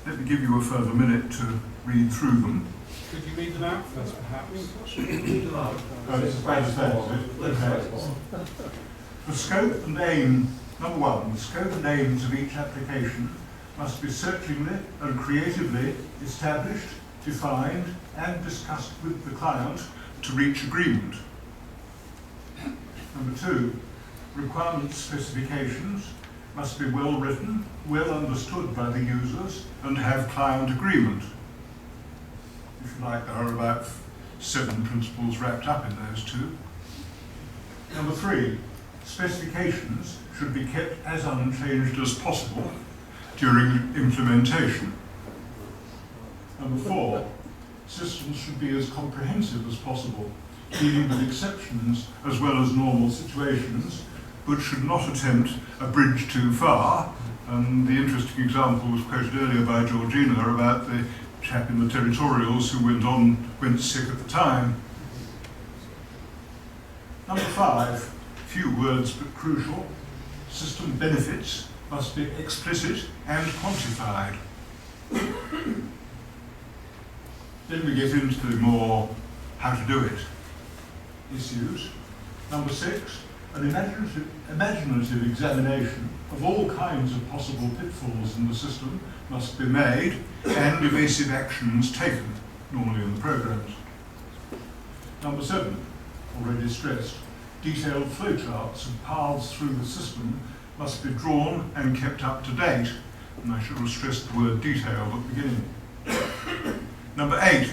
Let me give you a further minute to read through them. Could you read them out first, perhaps? Oh, it's as bad as that, is it? Okay. The scope and aim, number 1, the scope and aims of each application must be searchingly and creatively established, defined, and discussed with the client to reach agreement. Number 2, requirement specifications must be well written, well understood by the users, and have client agreement. If you like, there are about 7 principles wrapped up in those 2. Number 3, specifications should be kept as unchanged as possible during implementation. Number 4, systems should be as comprehensive as possible, dealing with exceptions as well as normal situations, but should not attempt a bridge too far. And the interesting example was quoted earlier by Georgina about the chap in the territorials who went sick at the time. Number 5, few words but crucial, system benefits must be explicit and quantified. Then we get into the more how to do it issues. Number 6, an imaginative examination of all kinds of possible pitfalls in the system must be made and evasive actions taken, normally in the programs. Number 7, already stressed, detailed flowcharts of paths through the system must be drawn and kept up to date, and I should have stressed the word detail at the beginning. Number 8,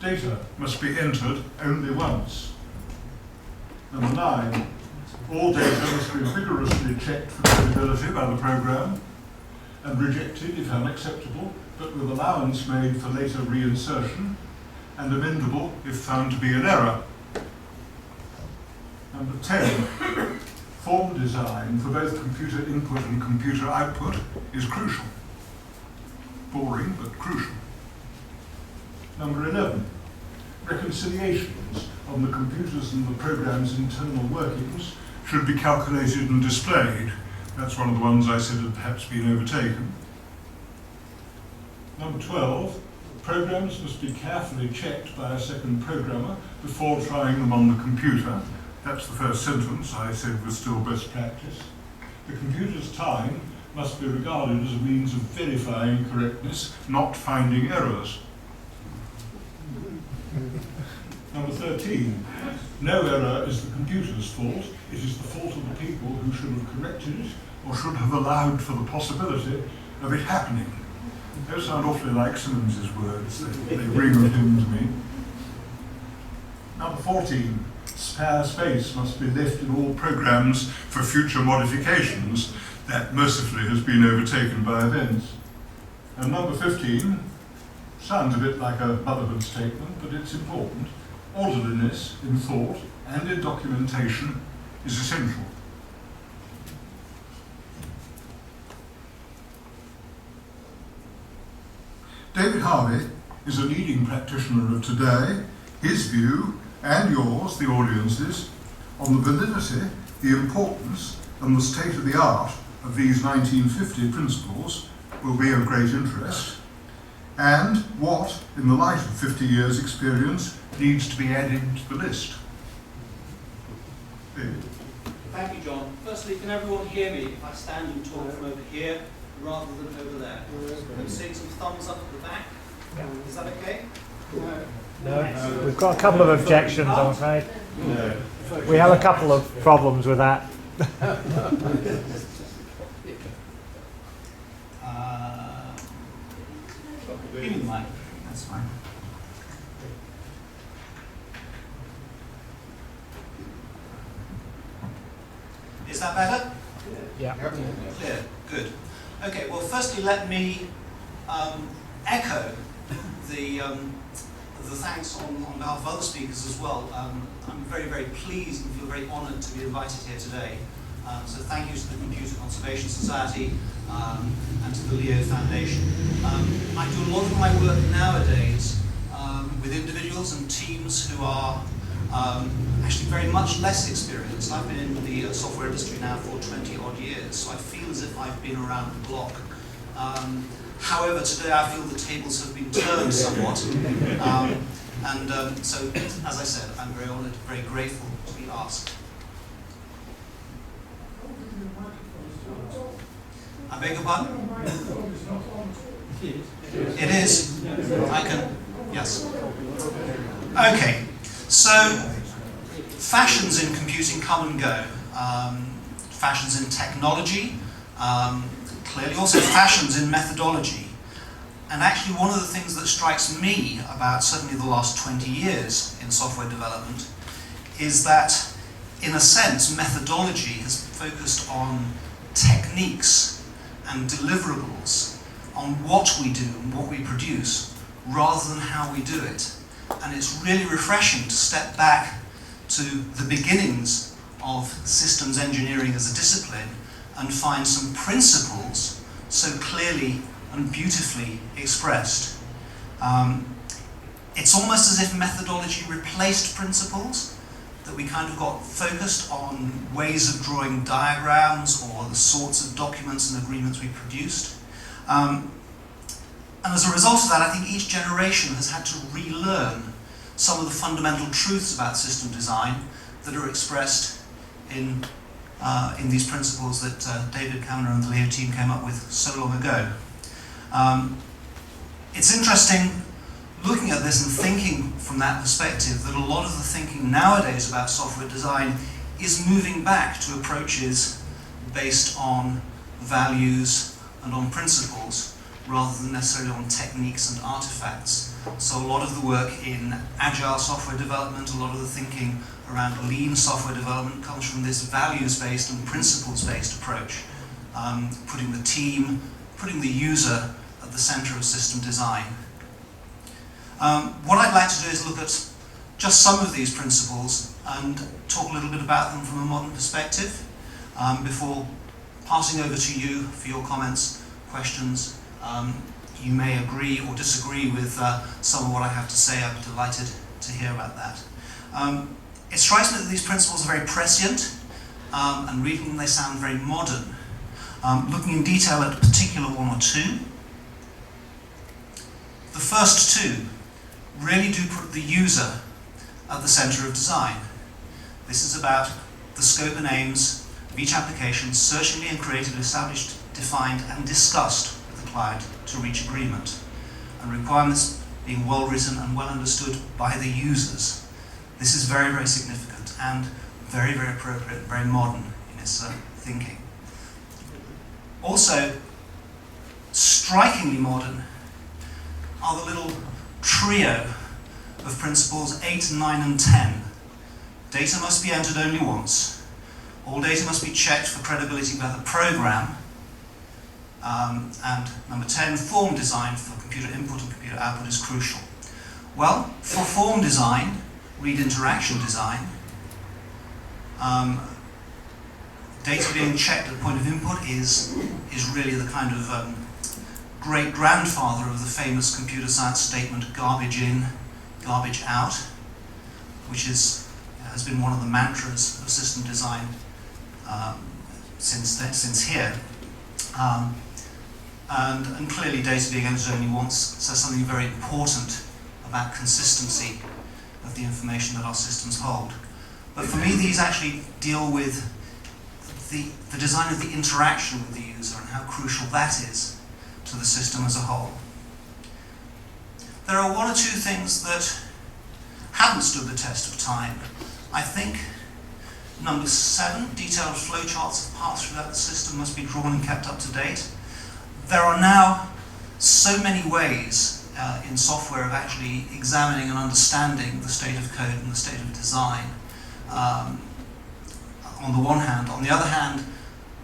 data must be entered only once. Number 9, all data must be vigorously checked for credibility by the programme and rejected if unacceptable, but with allowance made for later reinsertion and amendable if found to be an error. Number 10, form design for both computer input and computer output is crucial. Boring, but crucial. Number 11, reconciliations on the computers and the programme's internal workings should be calculated and displayed. That's one of the ones I said had perhaps been overtaken. Number 12, programs must be carefully checked by a second programmer before trying them on the computer, That's the first sentence I said was still best practice. The computer's time must be regarded as a means of verifying correctness, not finding errors. Number 13, no error is the computer's fault, it is the fault of the people who should have corrected it or should have allowed for the possibility of it happening. Those sound awfully like Simmons's words, they ring of him to me. Number 14, spare space must be left in all programs for future modifications. That mercifully has been overtaken by events. And number 15, sounds a bit like a motherhood statement, but it's important. Orderliness in thought and in documentation is essential. David Harvey is a leading practitioner of today. His view, and yours, the audience's, on the validity, the importance, and the state of the art of these 1950 principles will be of great interest, and what, in the light of 50 years' experience, needs to be added to the list. David. Thank you, John. Firstly, can everyone hear me if I stand and talk from over here rather than over there? I'm seeing some thumbs up at the back. Is that okay? No, we've got a couple of objections, I'm afraid. No. We have a couple of problems with that. Give me the mic. That's fine. Is that better? Yeah. Clear. Good. Okay. Well, firstly, let me echo the thanks on behalf of other speakers as well. I'm very, very pleased and feel very honoured to be invited here today. So thank you to the Computer Conservation Society and to the Leo Foundation. I do a lot of my work nowadays with individuals and teams who are actually very much less experienced. I've been in the software industry now for 20 odd years, so I feel as if I've been around the block. However, today I feel the tables have been turned somewhat. So, as I said, I'm very honoured, very grateful to be asked. I beg your pardon? It is. I can, yes. Okay, so fashions in computing come and go. Fashions in technology, clearly also fashions in methodology. And actually one of the things that strikes me about certainly the last 20 years in software development is that, in a sense, methodology has focused on techniques and deliverables, on what we do and what we produce, rather than how we do it. And it's really refreshing to step back to the beginnings of systems engineering as a discipline and find some principles so clearly and beautifully expressed. It's almost as if methodology replaced principles, that we kind of got focused on ways of drawing diagrams or the sorts of documents and agreements we produced. And as a result of that, I think each generation has had to relearn some of the fundamental truths about system design that are expressed in these principles that David Caminer and the Leo team came up with so long ago. It's interesting looking at this and thinking from that perspective that a lot of the thinking nowadays about software design is moving back to approaches based on values and on principles rather than necessarily on techniques and artifacts. So a lot of the work in agile software development, a lot of the thinking around lean software development comes from this values-based and principles-based approach, putting the team, putting the user at the center of system design. What I'd like to do is look at just some of these principles and talk a little bit about them from a modern perspective before passing over to you for your comments, questions. You may agree or disagree with some of what I have to say. I'd be delighted to hear about that. It strikes me that these principles are very prescient and reading them they sound very modern. Looking in detail at a particular one or two. The first two really do put the user at the center of design. This is about the scope and aims of each application, searchingly and creatively established, defined and discussed with the client to reach agreement, and requirements being well written and well understood by the users. This is very, very significant and very, very appropriate, very modern in its thinking. Also, strikingly modern are the little trio of principles 8, 9 and 10. Data must be entered only once. All data must be checked for credibility by the program. And number 10, form design for computer input and computer output is crucial. Well, for form design, read interaction design, data being checked at point of input is really the kind of great-grandfather of the famous computer science statement, garbage in, garbage out, which has been one of the mantras of system design since here. And clearly data being entered only once says something very important about consistency of the information that our systems hold. But for me, these actually deal with the design of the interaction with the user and how crucial that is to the system as a whole. There are one or two things that haven't stood the test of time. I think number 7, detailed flowcharts of paths throughout the system must be drawn and kept up to date. There are now so many ways in software of actually examining and understanding the state of code and the state of design. On the one hand. On the other hand,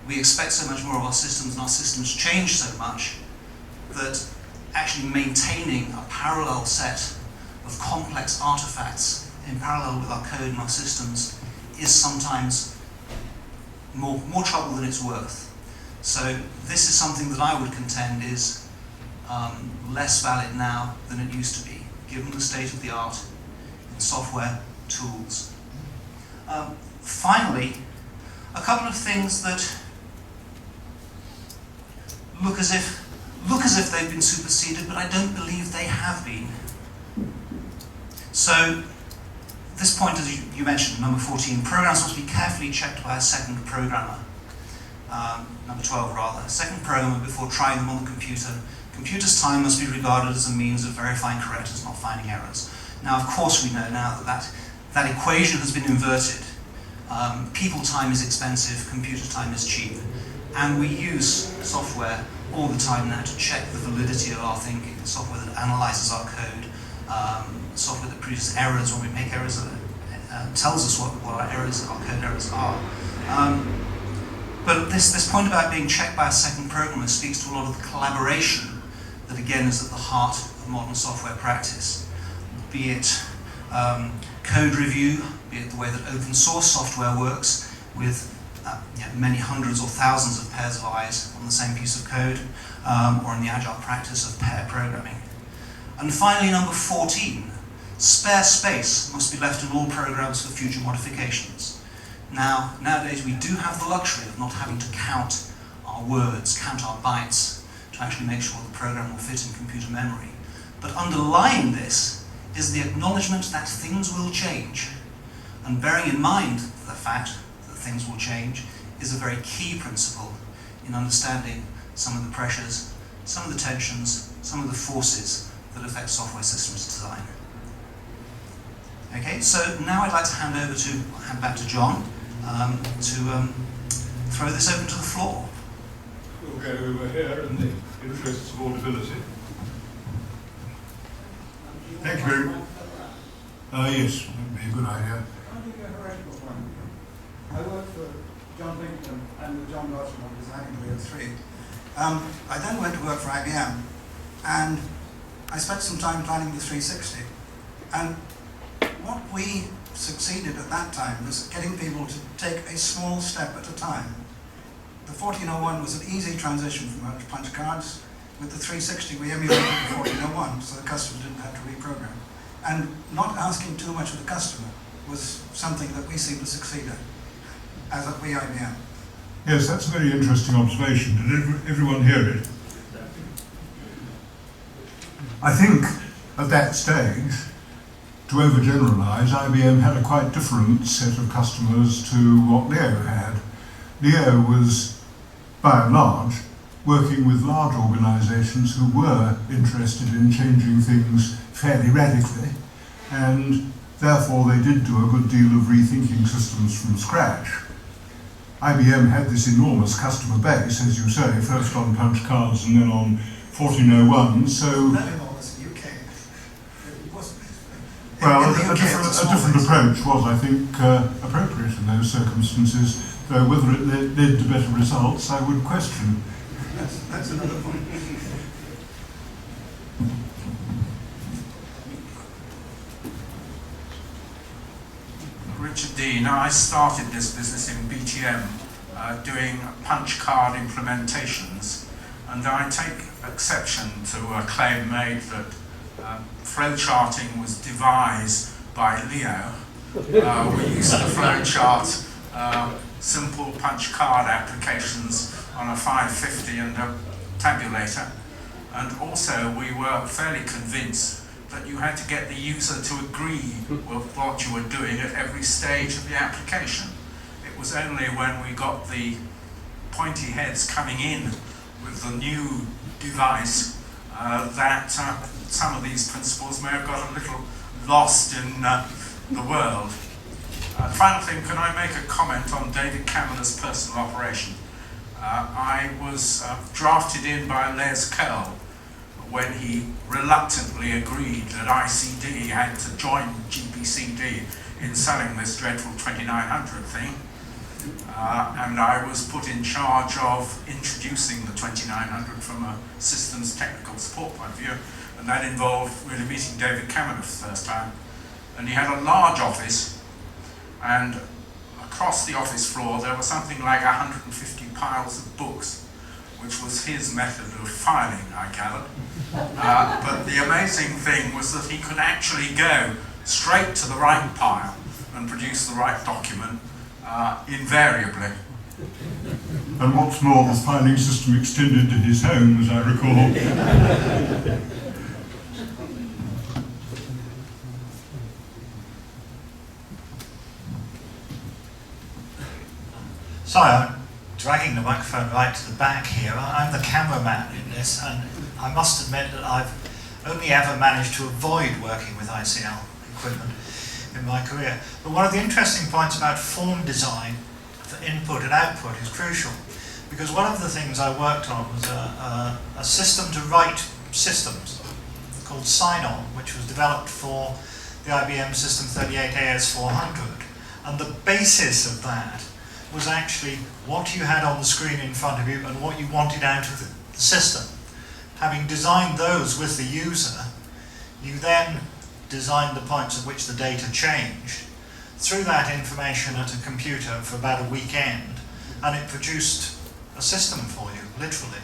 we expect so much more of our systems, and our systems change so much that actually maintaining a parallel set of complex artifacts in parallel with our code and our systems is sometimes more trouble than it's worth. So this is something that I would contend is less valid now than it used to be, given the state of the art in software tools. Finally, a couple of things that look as if they've been superseded, but I don't believe they have been. So, this point, as you mentioned, number 14, programs must be carefully checked by a second programmer. Number 12, rather. A second programmer before trying them on the computer. Computer's time must be regarded as a means of verifying correctness, not finding errors. Now, of course, we know now that equation has been inverted. People time is expensive, computer time is cheap. And we use software all the time now to check the validity of our thinking, software that analyzes our code, software that produces errors when we make errors, tells us what our code errors are. But this point about being checked by a second programmer speaks to a lot of the collaboration that again is at the heart of modern software practice, be it code review, be it the way that open source software works with many hundreds or thousands of pairs of eyes on the same piece of code, or in the agile practice of pair programming. And finally, number 14, spare space must be left in all programs for future modifications. Nowadays we do have the luxury of not having to count our words, count our bytes, to actually make sure the program will fit in computer memory. But underlying this is the acknowledgement that things will change. And bearing in mind the fact that things will change is a very key principle in understanding some of the pressures, some of the tensions, some of the forces that affect software systems design. Okay, so now I'd like to hand back to John to throw this open to the floor. We'll go over here in the interests of audibility. Thank you very much. Yes, that would be a good idea. I work for John Lincoln and the John Dodson on designing the Leo 3. I then went to work for IBM, and I spent some time planning the 360. And what we succeeded at that time was getting people to take a small step at a time. The 1401 was an easy transition from punch cards. With the 360, we emulated the 1401, so the customer didn't have to reprogram. And not asking too much of the customer was something that we seem to succeed at, as at IBM. Yes, that's a very interesting observation. Did everyone hear it? I think at that stage, to overgeneralise, IBM had a quite different set of customers to what Leo had. Leo was, by and large, working with large organisations who were interested in changing things fairly radically, and therefore they did do a good deal of rethinking systems from scratch. IBM had this enormous customer base, as you say, first on punch cards and then on 1401, so... Not enormous, UK. It wasn't. Well, In the a UK, different, it's a different approach was, I think, appropriate in those circumstances, though whether it led to better results, I would question. That's another point. Richard Dean. I started this business in BTM doing punch card implementations, and I take exception to a claim made that flowcharting was devised by Leo. We used to flowchart simple punch card applications on a 550 and a tabulator, and also we were fairly convinced that you had to get the user to agree with what you were doing at every stage of the application. It was only when we got the pointy heads coming in with the new device that some of these principles may have got a little lost in the world. Final thing, can I make a comment on David Caminer's personal operation? I was drafted in by Les Curl when he reluctantly agreed that ICD had to join GPCD in selling this dreadful 2900 thing. And I was put in charge of introducing the 2900 from a systems technical support point of view, and that involved really meeting David Caminer for the first time. And he had a large office, and across the office floor there was something like 150 piles of books, which was his method of filing, I gathered. But the amazing thing was that he could actually go straight to the right pile and produce the right document, invariably. And what's more, the filing system extended to his home, as I recall. Sorry, I'm dragging the microphone right to the back here. I'm the cameraman in this, and I must admit that I've only ever managed to avoid working with ICL equipment in my career. But one of the interesting points about form design for input and output is crucial, because one of the things I worked on was a system to write systems called Sign-On, which was developed for the IBM System 38 AS400, and the basis of that was actually what you had on the screen in front of you and what you wanted out of the system. Having designed those with the user, you then designed the points at which the data changed, threw that information at a computer for about a weekend, and it produced a system for you, literally.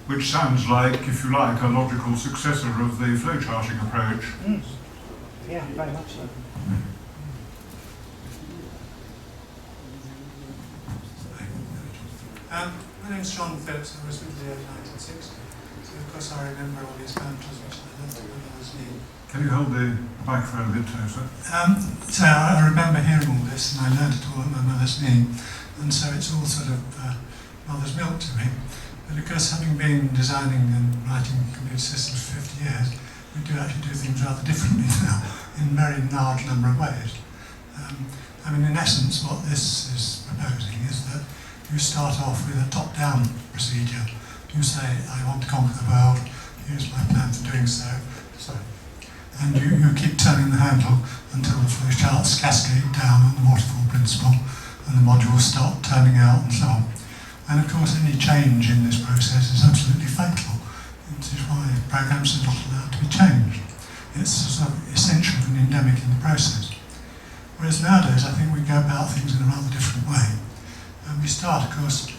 Which sounds like, if you like, a logical successor of the flowcharting approach. Mm. Yeah, very much so. My name's John Phillips. I was with Leo in 1960, so of course I remember all these mantras which I learned when I was new. Can you hold the microphone a bit closer? So I remember hearing all this, and I learned it all at my mother's knee, and so it's all sort of mother's milk to me. But of course, having been designing and writing computer systems for 50 years, we do actually do things rather differently now, in a very large number of ways. I mean, in essence, what this is proposing is that you start off with a top-down procedure. You say, I want to conquer the world, here's my plan for doing so. And you keep turning the handle until the flow charts cascade down on the waterfall principle and the modules start turning out and so on. And of course, any change in this process is absolutely fatal. This is why programs are not allowed to be changed. It's sort of essential and endemic in the process. Whereas nowadays, I think we go about things in a rather different way. And we start, of course,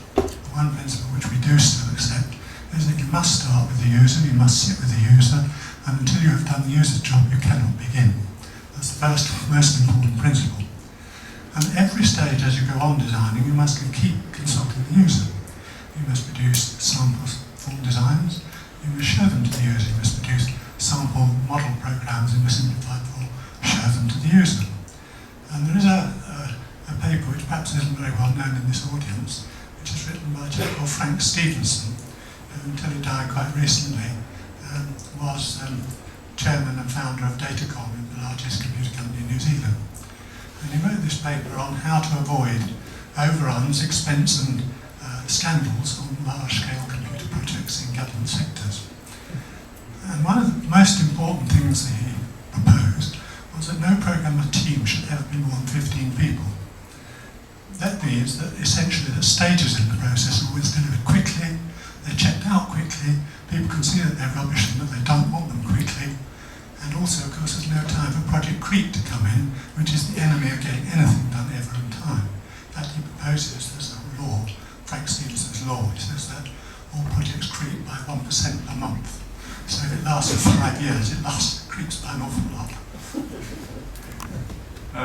one principle which we do still accept is that you must start with the user, you must sit with the user, and until you have done the user's job, you cannot begin. That's the first, most important principle. And every stage as you go on designing, you must keep consulting the user. You must produce samples, form designs, you must show them to the user, you must produce sample model programs in a simplified form, show them to the user. And there is a paper which perhaps isn't very well known in this audience, which is written by a chap called Frank Stevenson, who until he died quite recently was chairman and founder of Datacom, the largest computer company in New Zealand. And he wrote this paper on how to avoid overruns, expense and scandals on large-scale computer projects in government sectors. And one of the most important things that he proposed was that no programmer team should ever be more than 15 people. That means that essentially the stages in the process are always delivered quickly, they're checked out quickly, people can see that they're rubbish and that they don't want them quickly, and also of course there's no time for project creep to come in, which is the enemy of getting anything done ever in time. That he proposes as a law, Frank Stevenson's law, he says that all projects creep by 1% per month. So if it lasts for 5 years, it creeps by an awful lot.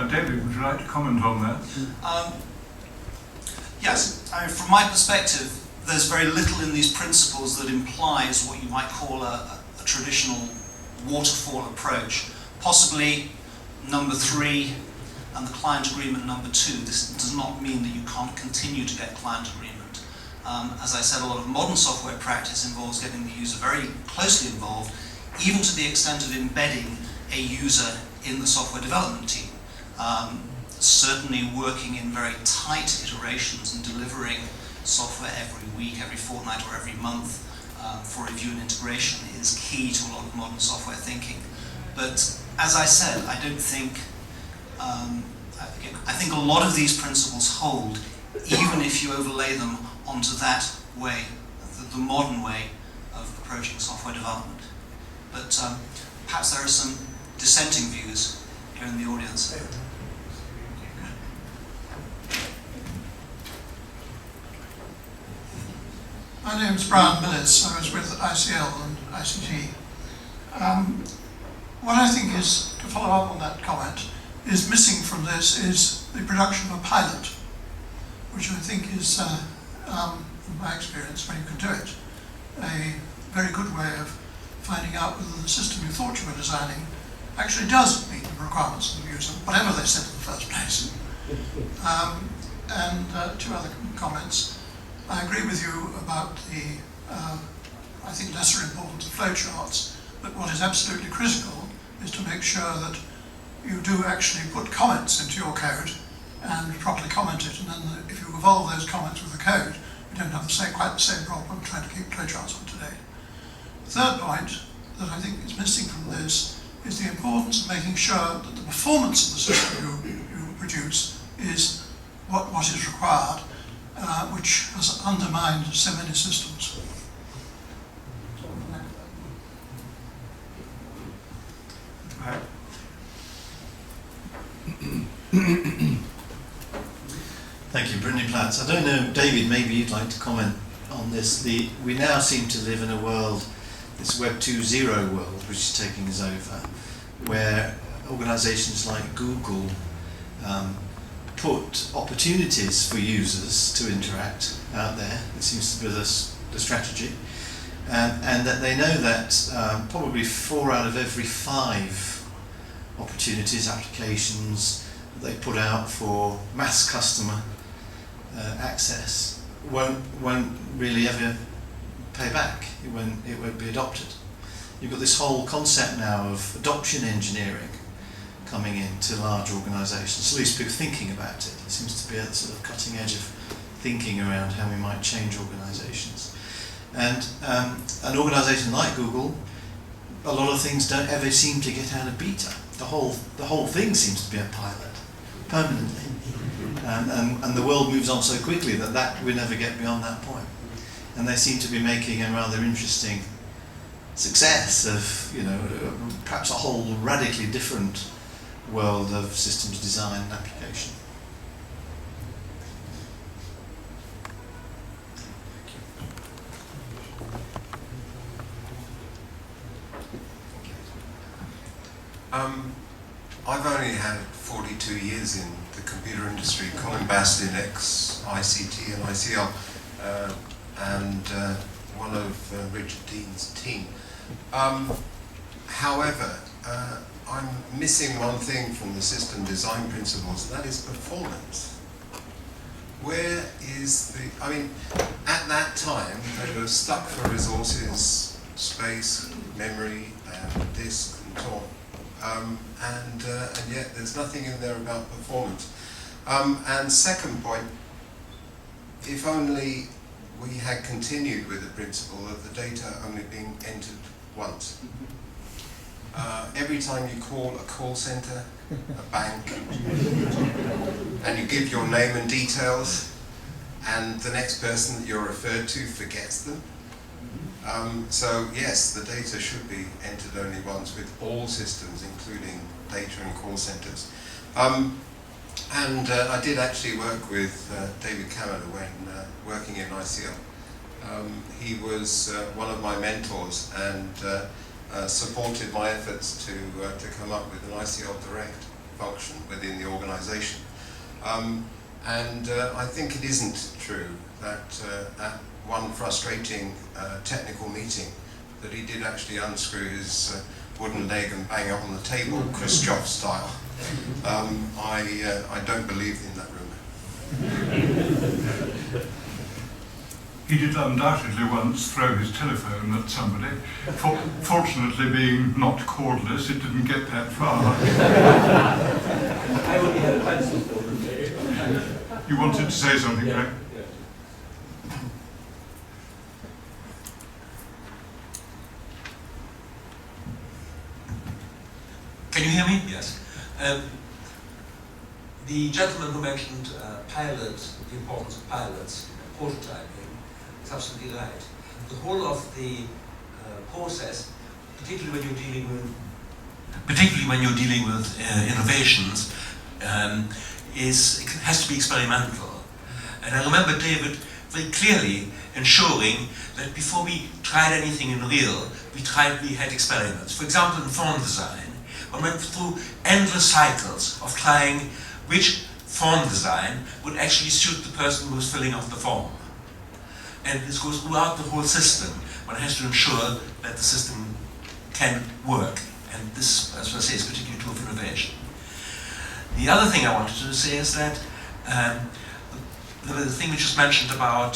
David, would you like to comment on that? Yes, from my perspective, there's very little in these principles that implies what you might call a traditional waterfall approach. Possibly number 3 and the client agreement number 2. This does not mean that you can't continue to get client agreement. As I said, a lot of modern software practice involves getting the user very closely involved, even to the extent of embedding a user in the software development team. Certainly working in very tight iterations and delivering software every week, every fortnight or every month for review and integration is key to a lot of modern software thinking. But as I said, I don't think, I think a lot of these principles hold even if you overlay them onto that way, the modern way of approaching software development. But perhaps there are some dissenting views here in the audience. My name's Brian Millis. I was with ICL and ICT. What I think is, to follow up on that comment, is missing from this is the production of a pilot, which I think is, from my experience, when you can do it, a very good way of finding out whether the system you thought you were designing actually does meet the requirements of the user, whatever they said in the first place. And 2 other comments. I agree with you about the, I think, lesser importance of flowcharts, but what is absolutely critical is to make sure that you do actually put comments into your code and properly comment it, and then if you evolve those comments with the code, you don't have quite the same problem trying to keep flowcharts up to date. Third point that I think is missing from this is the importance of making sure that the performance of the system you produce is what is required, which has undermined so many systems. Thank you, Brinley Platts. I don't know, David, maybe you'd like to comment on this. We now seem to live in a world, this Web 2.0 world, which is taking us over, where organisations like Google put opportunities for users to interact out there. It seems to be the strategy. And that they know that probably 4 out of every 5 opportunities, applications they put out for mass customer access won't really ever pay back. It won't be adopted. You've got this whole concept now of adoption engineering coming into large organisations, at least people thinking about it. It seems to be at the sort of cutting edge of thinking around how we might change organisations. And an organisation like Google, a lot of things don't ever seem to get out of beta. The whole thing seems to be a pilot, permanently. And the world moves on so quickly that we never get beyond that point. And they seem to be making a rather interesting success of, perhaps a whole radically different world of systems design and application. I've only had 42 years in the computer industry, co-ambassador in ICT and ICL, and one of Richard Dean's team. However, I'm missing one thing from the system design principles, and that is performance. Where is the, I mean, at that time, they were stuck for resources, space, memory, disk, and so on. And yet there's nothing in there about performance. And second point, if only we had continued with the principle of the data only being entered once. Every time you call a call centre, a bank, and you give your name and details, and the next person that you're referred to forgets them. So yes, the data should be entered only once with all systems, including data and call centres. And I did actually work with David Caminer when working in ICL. He was one of my mentors and supported my efforts to come up with an ICL Direct function within the organisation. And I think it isn't true that at one frustrating technical meeting that he did actually unscrew his wooden leg and bang it on the table, Khrushchev style. I don't believe in that rumour. He did undoubtedly once throw his telephone at somebody. Fortunately, being not cordless, it didn't get that far. I only had a pencil for him. You wanted to say something, Yeah. Greg? Can you hear me? Yes. The gentleman who mentioned pilots, the importance of pilots, prototyping, is absolutely right. The whole of the process, particularly when you're dealing with innovations, has to be experimental. And I remember David very clearly ensuring that before we tried anything in real, we had experiments. For example, in form design, we went through endless cycles of trying which form design would actually suit the person who was filling out the form. And this goes throughout the whole system. One has to ensure that the system can work. And this, as I say, is particularly true of innovation. The other thing I wanted to say is that the thing we just mentioned about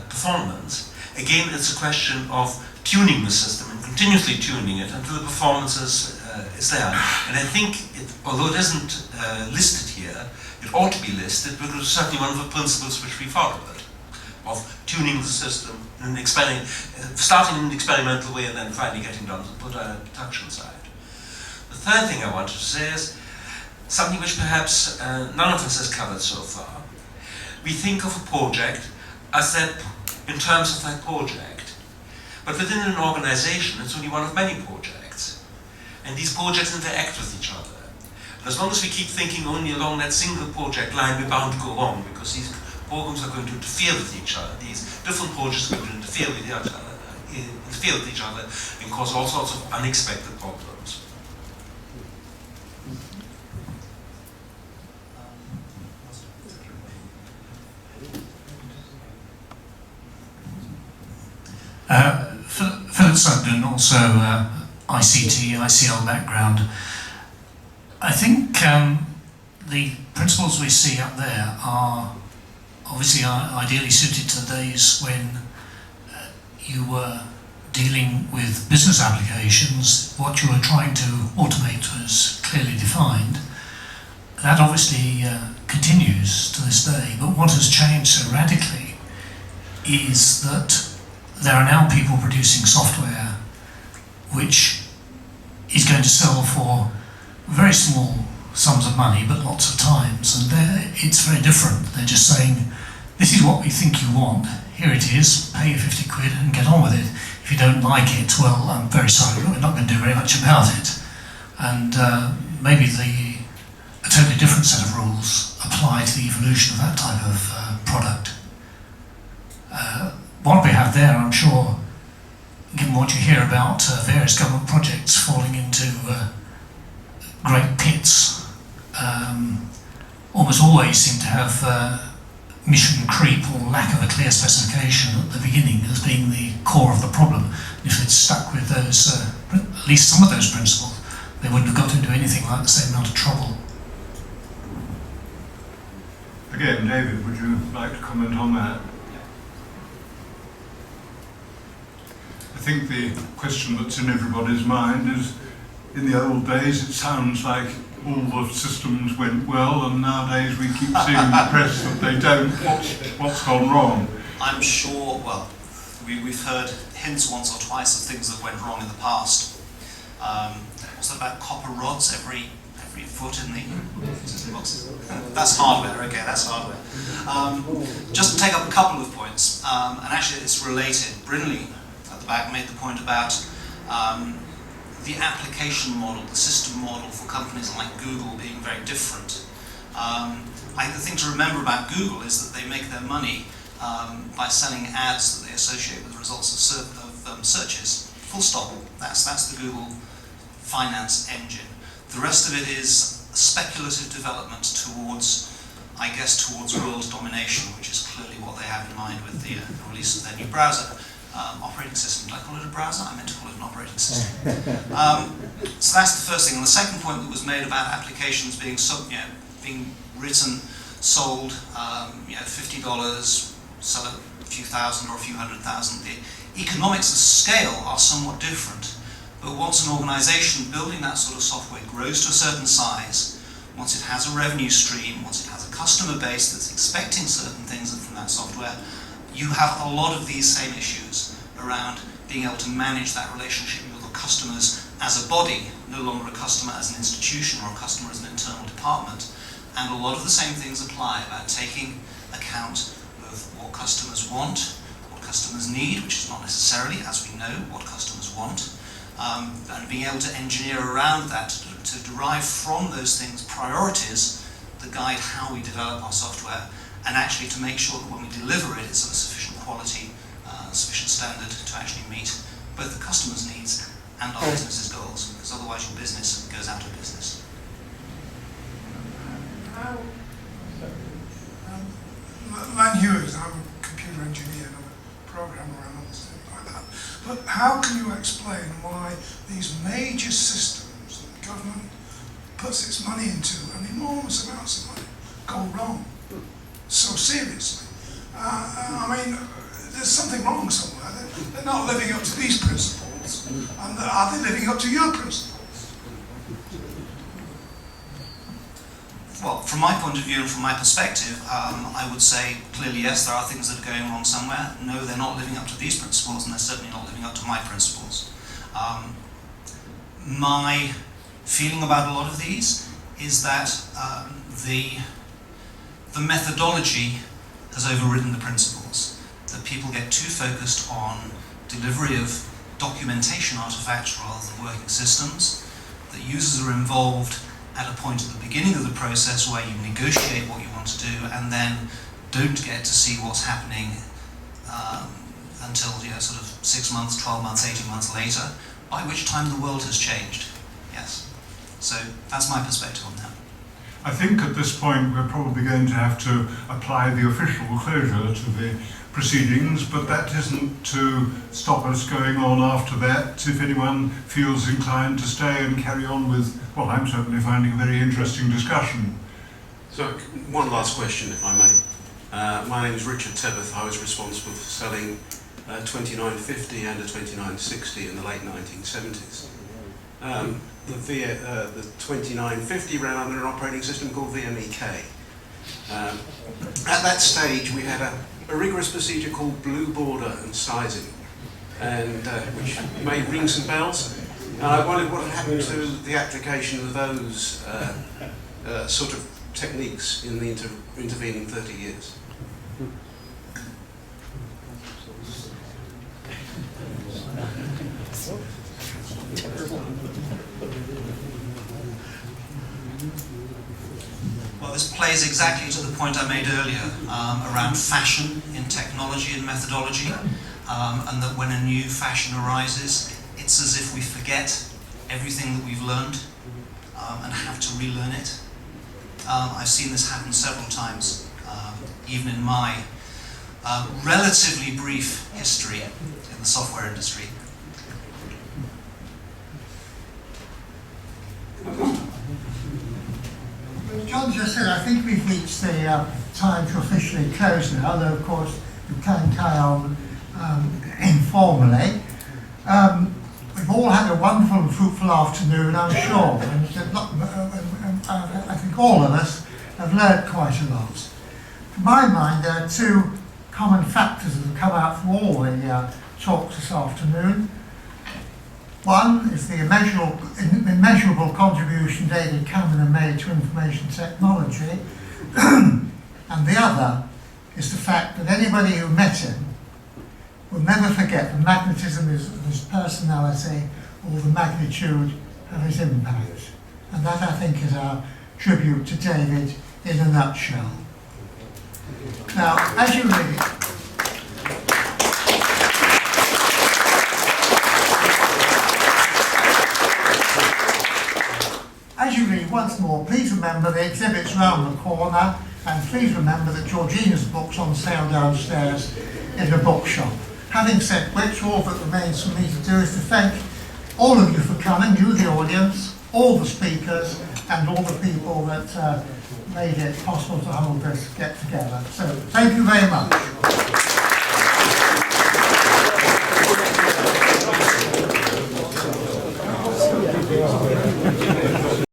performance, again, it's a question of tuning the system and continuously tuning it until the performance is there. And I think, although it isn't listed here, it ought to be listed because it's certainly one of the principles which we followed, of tuning the system and starting in an experimental way and then finally getting down to the production side. The third thing I wanted to say is something which perhaps none of us has covered so far. We think of a project as that in terms of that project, but within an organization it's only one of many projects, and these projects interact with each other. And as long as we keep thinking only along that single project line, we're bound to go wrong, because these programs are going to interfere with each other. These different projects are going to interfere with each other and cause all sorts of unexpected problems. Philip Sugden, also ICT, ICL background. I think the principles we see up there are obviously ideally suited to the days when you were dealing with business applications. What you were trying to automate was clearly defined. That obviously continues to this day, but what has changed so radically is that there are now people producing software which is going to sell for very small sums of money, but lots of times, and it's very different. They're just saying, this is what we think you want, here it is, pay your 50 quid and get on with it. If you don't like it, well, I'm very sorry, but we're not going to do very much about it. And maybe a totally different set of rules apply to the evolution of that type of product. What we have there, I'm sure, given what you hear about various government projects falling into great pits, almost always seem to have mission creep or lack of a clear specification at the beginning as being the core of the problem. If it's stuck with those, at least least some of those principles, they wouldn't have got into anything like the same amount of trouble. Again, David, would you like to comment on that? I think the question that's in everybody's mind is, in the old days it sounds like all the systems went well, and nowadays we keep seeing in the press that they don't. What's gone wrong? I'm sure, well, we've heard hints once or twice of things that went wrong in the past. Was that about copper rods every foot in the boxes? That's hardware, okay, that's hardware. Just to take up a couple of points, and actually it's related. Brindley at the back made the point about the application model, the system model for companies like Google being very different. The thing to remember about Google is that they make their money by selling ads that they associate with the results of searches. Full stop. That's the Google finance engine. The rest of it is speculative development towards world domination, which is clearly what they have in mind with the release of their new browser operating system. Did I call it a browser? I meant to call it an operating system. So that's the first thing. And the second point that was made about applications being written, sold, $50, sell a few thousand or a few hundred thousand. The economics of scale are somewhat different. But once an organization building that sort of software grows to a certain size, once it has a revenue stream, once it has a customer base that's expecting certain things from that software, you have a lot of these same issues around being able to manage that relationship with the customers as a body, no longer a customer as an institution or a customer as an internal department. And a lot of the same things apply about taking account of what customers want, what customers need, which is not necessarily, as we know, what customers want, and being able to engineer around that to derive from those things priorities that guide how we develop our software, and actually to make sure that when we deliver it, it's of a sufficient quality, sufficient standard to actually meet both the customer's needs and our business's goals, because otherwise your business goes out of business. Len Hughes, I'm a computer engineer and I'm a programmer and things like that. But how can you explain why these major systems that the government puts its money into, and enormous amounts of money, go wrong so seriously? There's something wrong somewhere. They're not living up to these principles. And are they living up to your principles? Well, from my point of view and from my perspective, I would say clearly yes, there are things that are going wrong somewhere. No, they're not living up to these principles, and they're certainly not living up to my principles. My feeling about a lot of these is that the methodology has overridden the principles. That people get too focused on delivery of documentation artifacts rather than working systems. That users are involved at a point at the beginning of the process where you negotiate what you want to do and then don't get to see what's happening until sort of 6 months, 12 months, 18 months later, by which time the world has changed. Yes. So that's my perspective on that. I think at this point we're probably going to have to apply the official closure to the proceedings, but that isn't to stop us going on after that. If anyone feels inclined to stay and carry on with, well, I'm certainly finding a very interesting discussion. So, one last question, if I may. My name is Richard Tebboth. I was responsible for selling a 2950 and a 2960 in the late 1970s. The 2950 ran under an operating system called VMEK. At that stage, we had a rigorous procedure called blue border and sizing, and which may ring some bells. And I wondered what had happened to the application of those sort of techniques in the intervening 30 years. Well, this plays exactly to the point I made earlier around fashion in technology and methodology, and that when a new fashion arises, it's as if we forget everything that we've learned and have to relearn it. I've seen this happen several times, even in my relatively brief history in the software industry. think we've reached the time to officially close now, though of course you can carry on informally. We've all had a wonderful and fruitful afternoon, I'm sure, and I think all of us have learned quite a lot. To my mind, there are two common factors that have come out from all the talks this afternoon. One is the immeasurable contribution David Caminer made to information technology, and the other is the fact that anybody who met him will never forget the magnetism of his personality or the magnitude of his impact. And that, I think, is our tribute to David in a nutshell. Now, as you read, once more, please remember the exhibit's round the corner, and please remember that Georgina's book's on sale downstairs in the bookshop. Having said which, all that remains for me to do is to thank all of you for coming, you the audience, all the speakers, and all the people that made it possible to hold this get-together. So, thank you very much.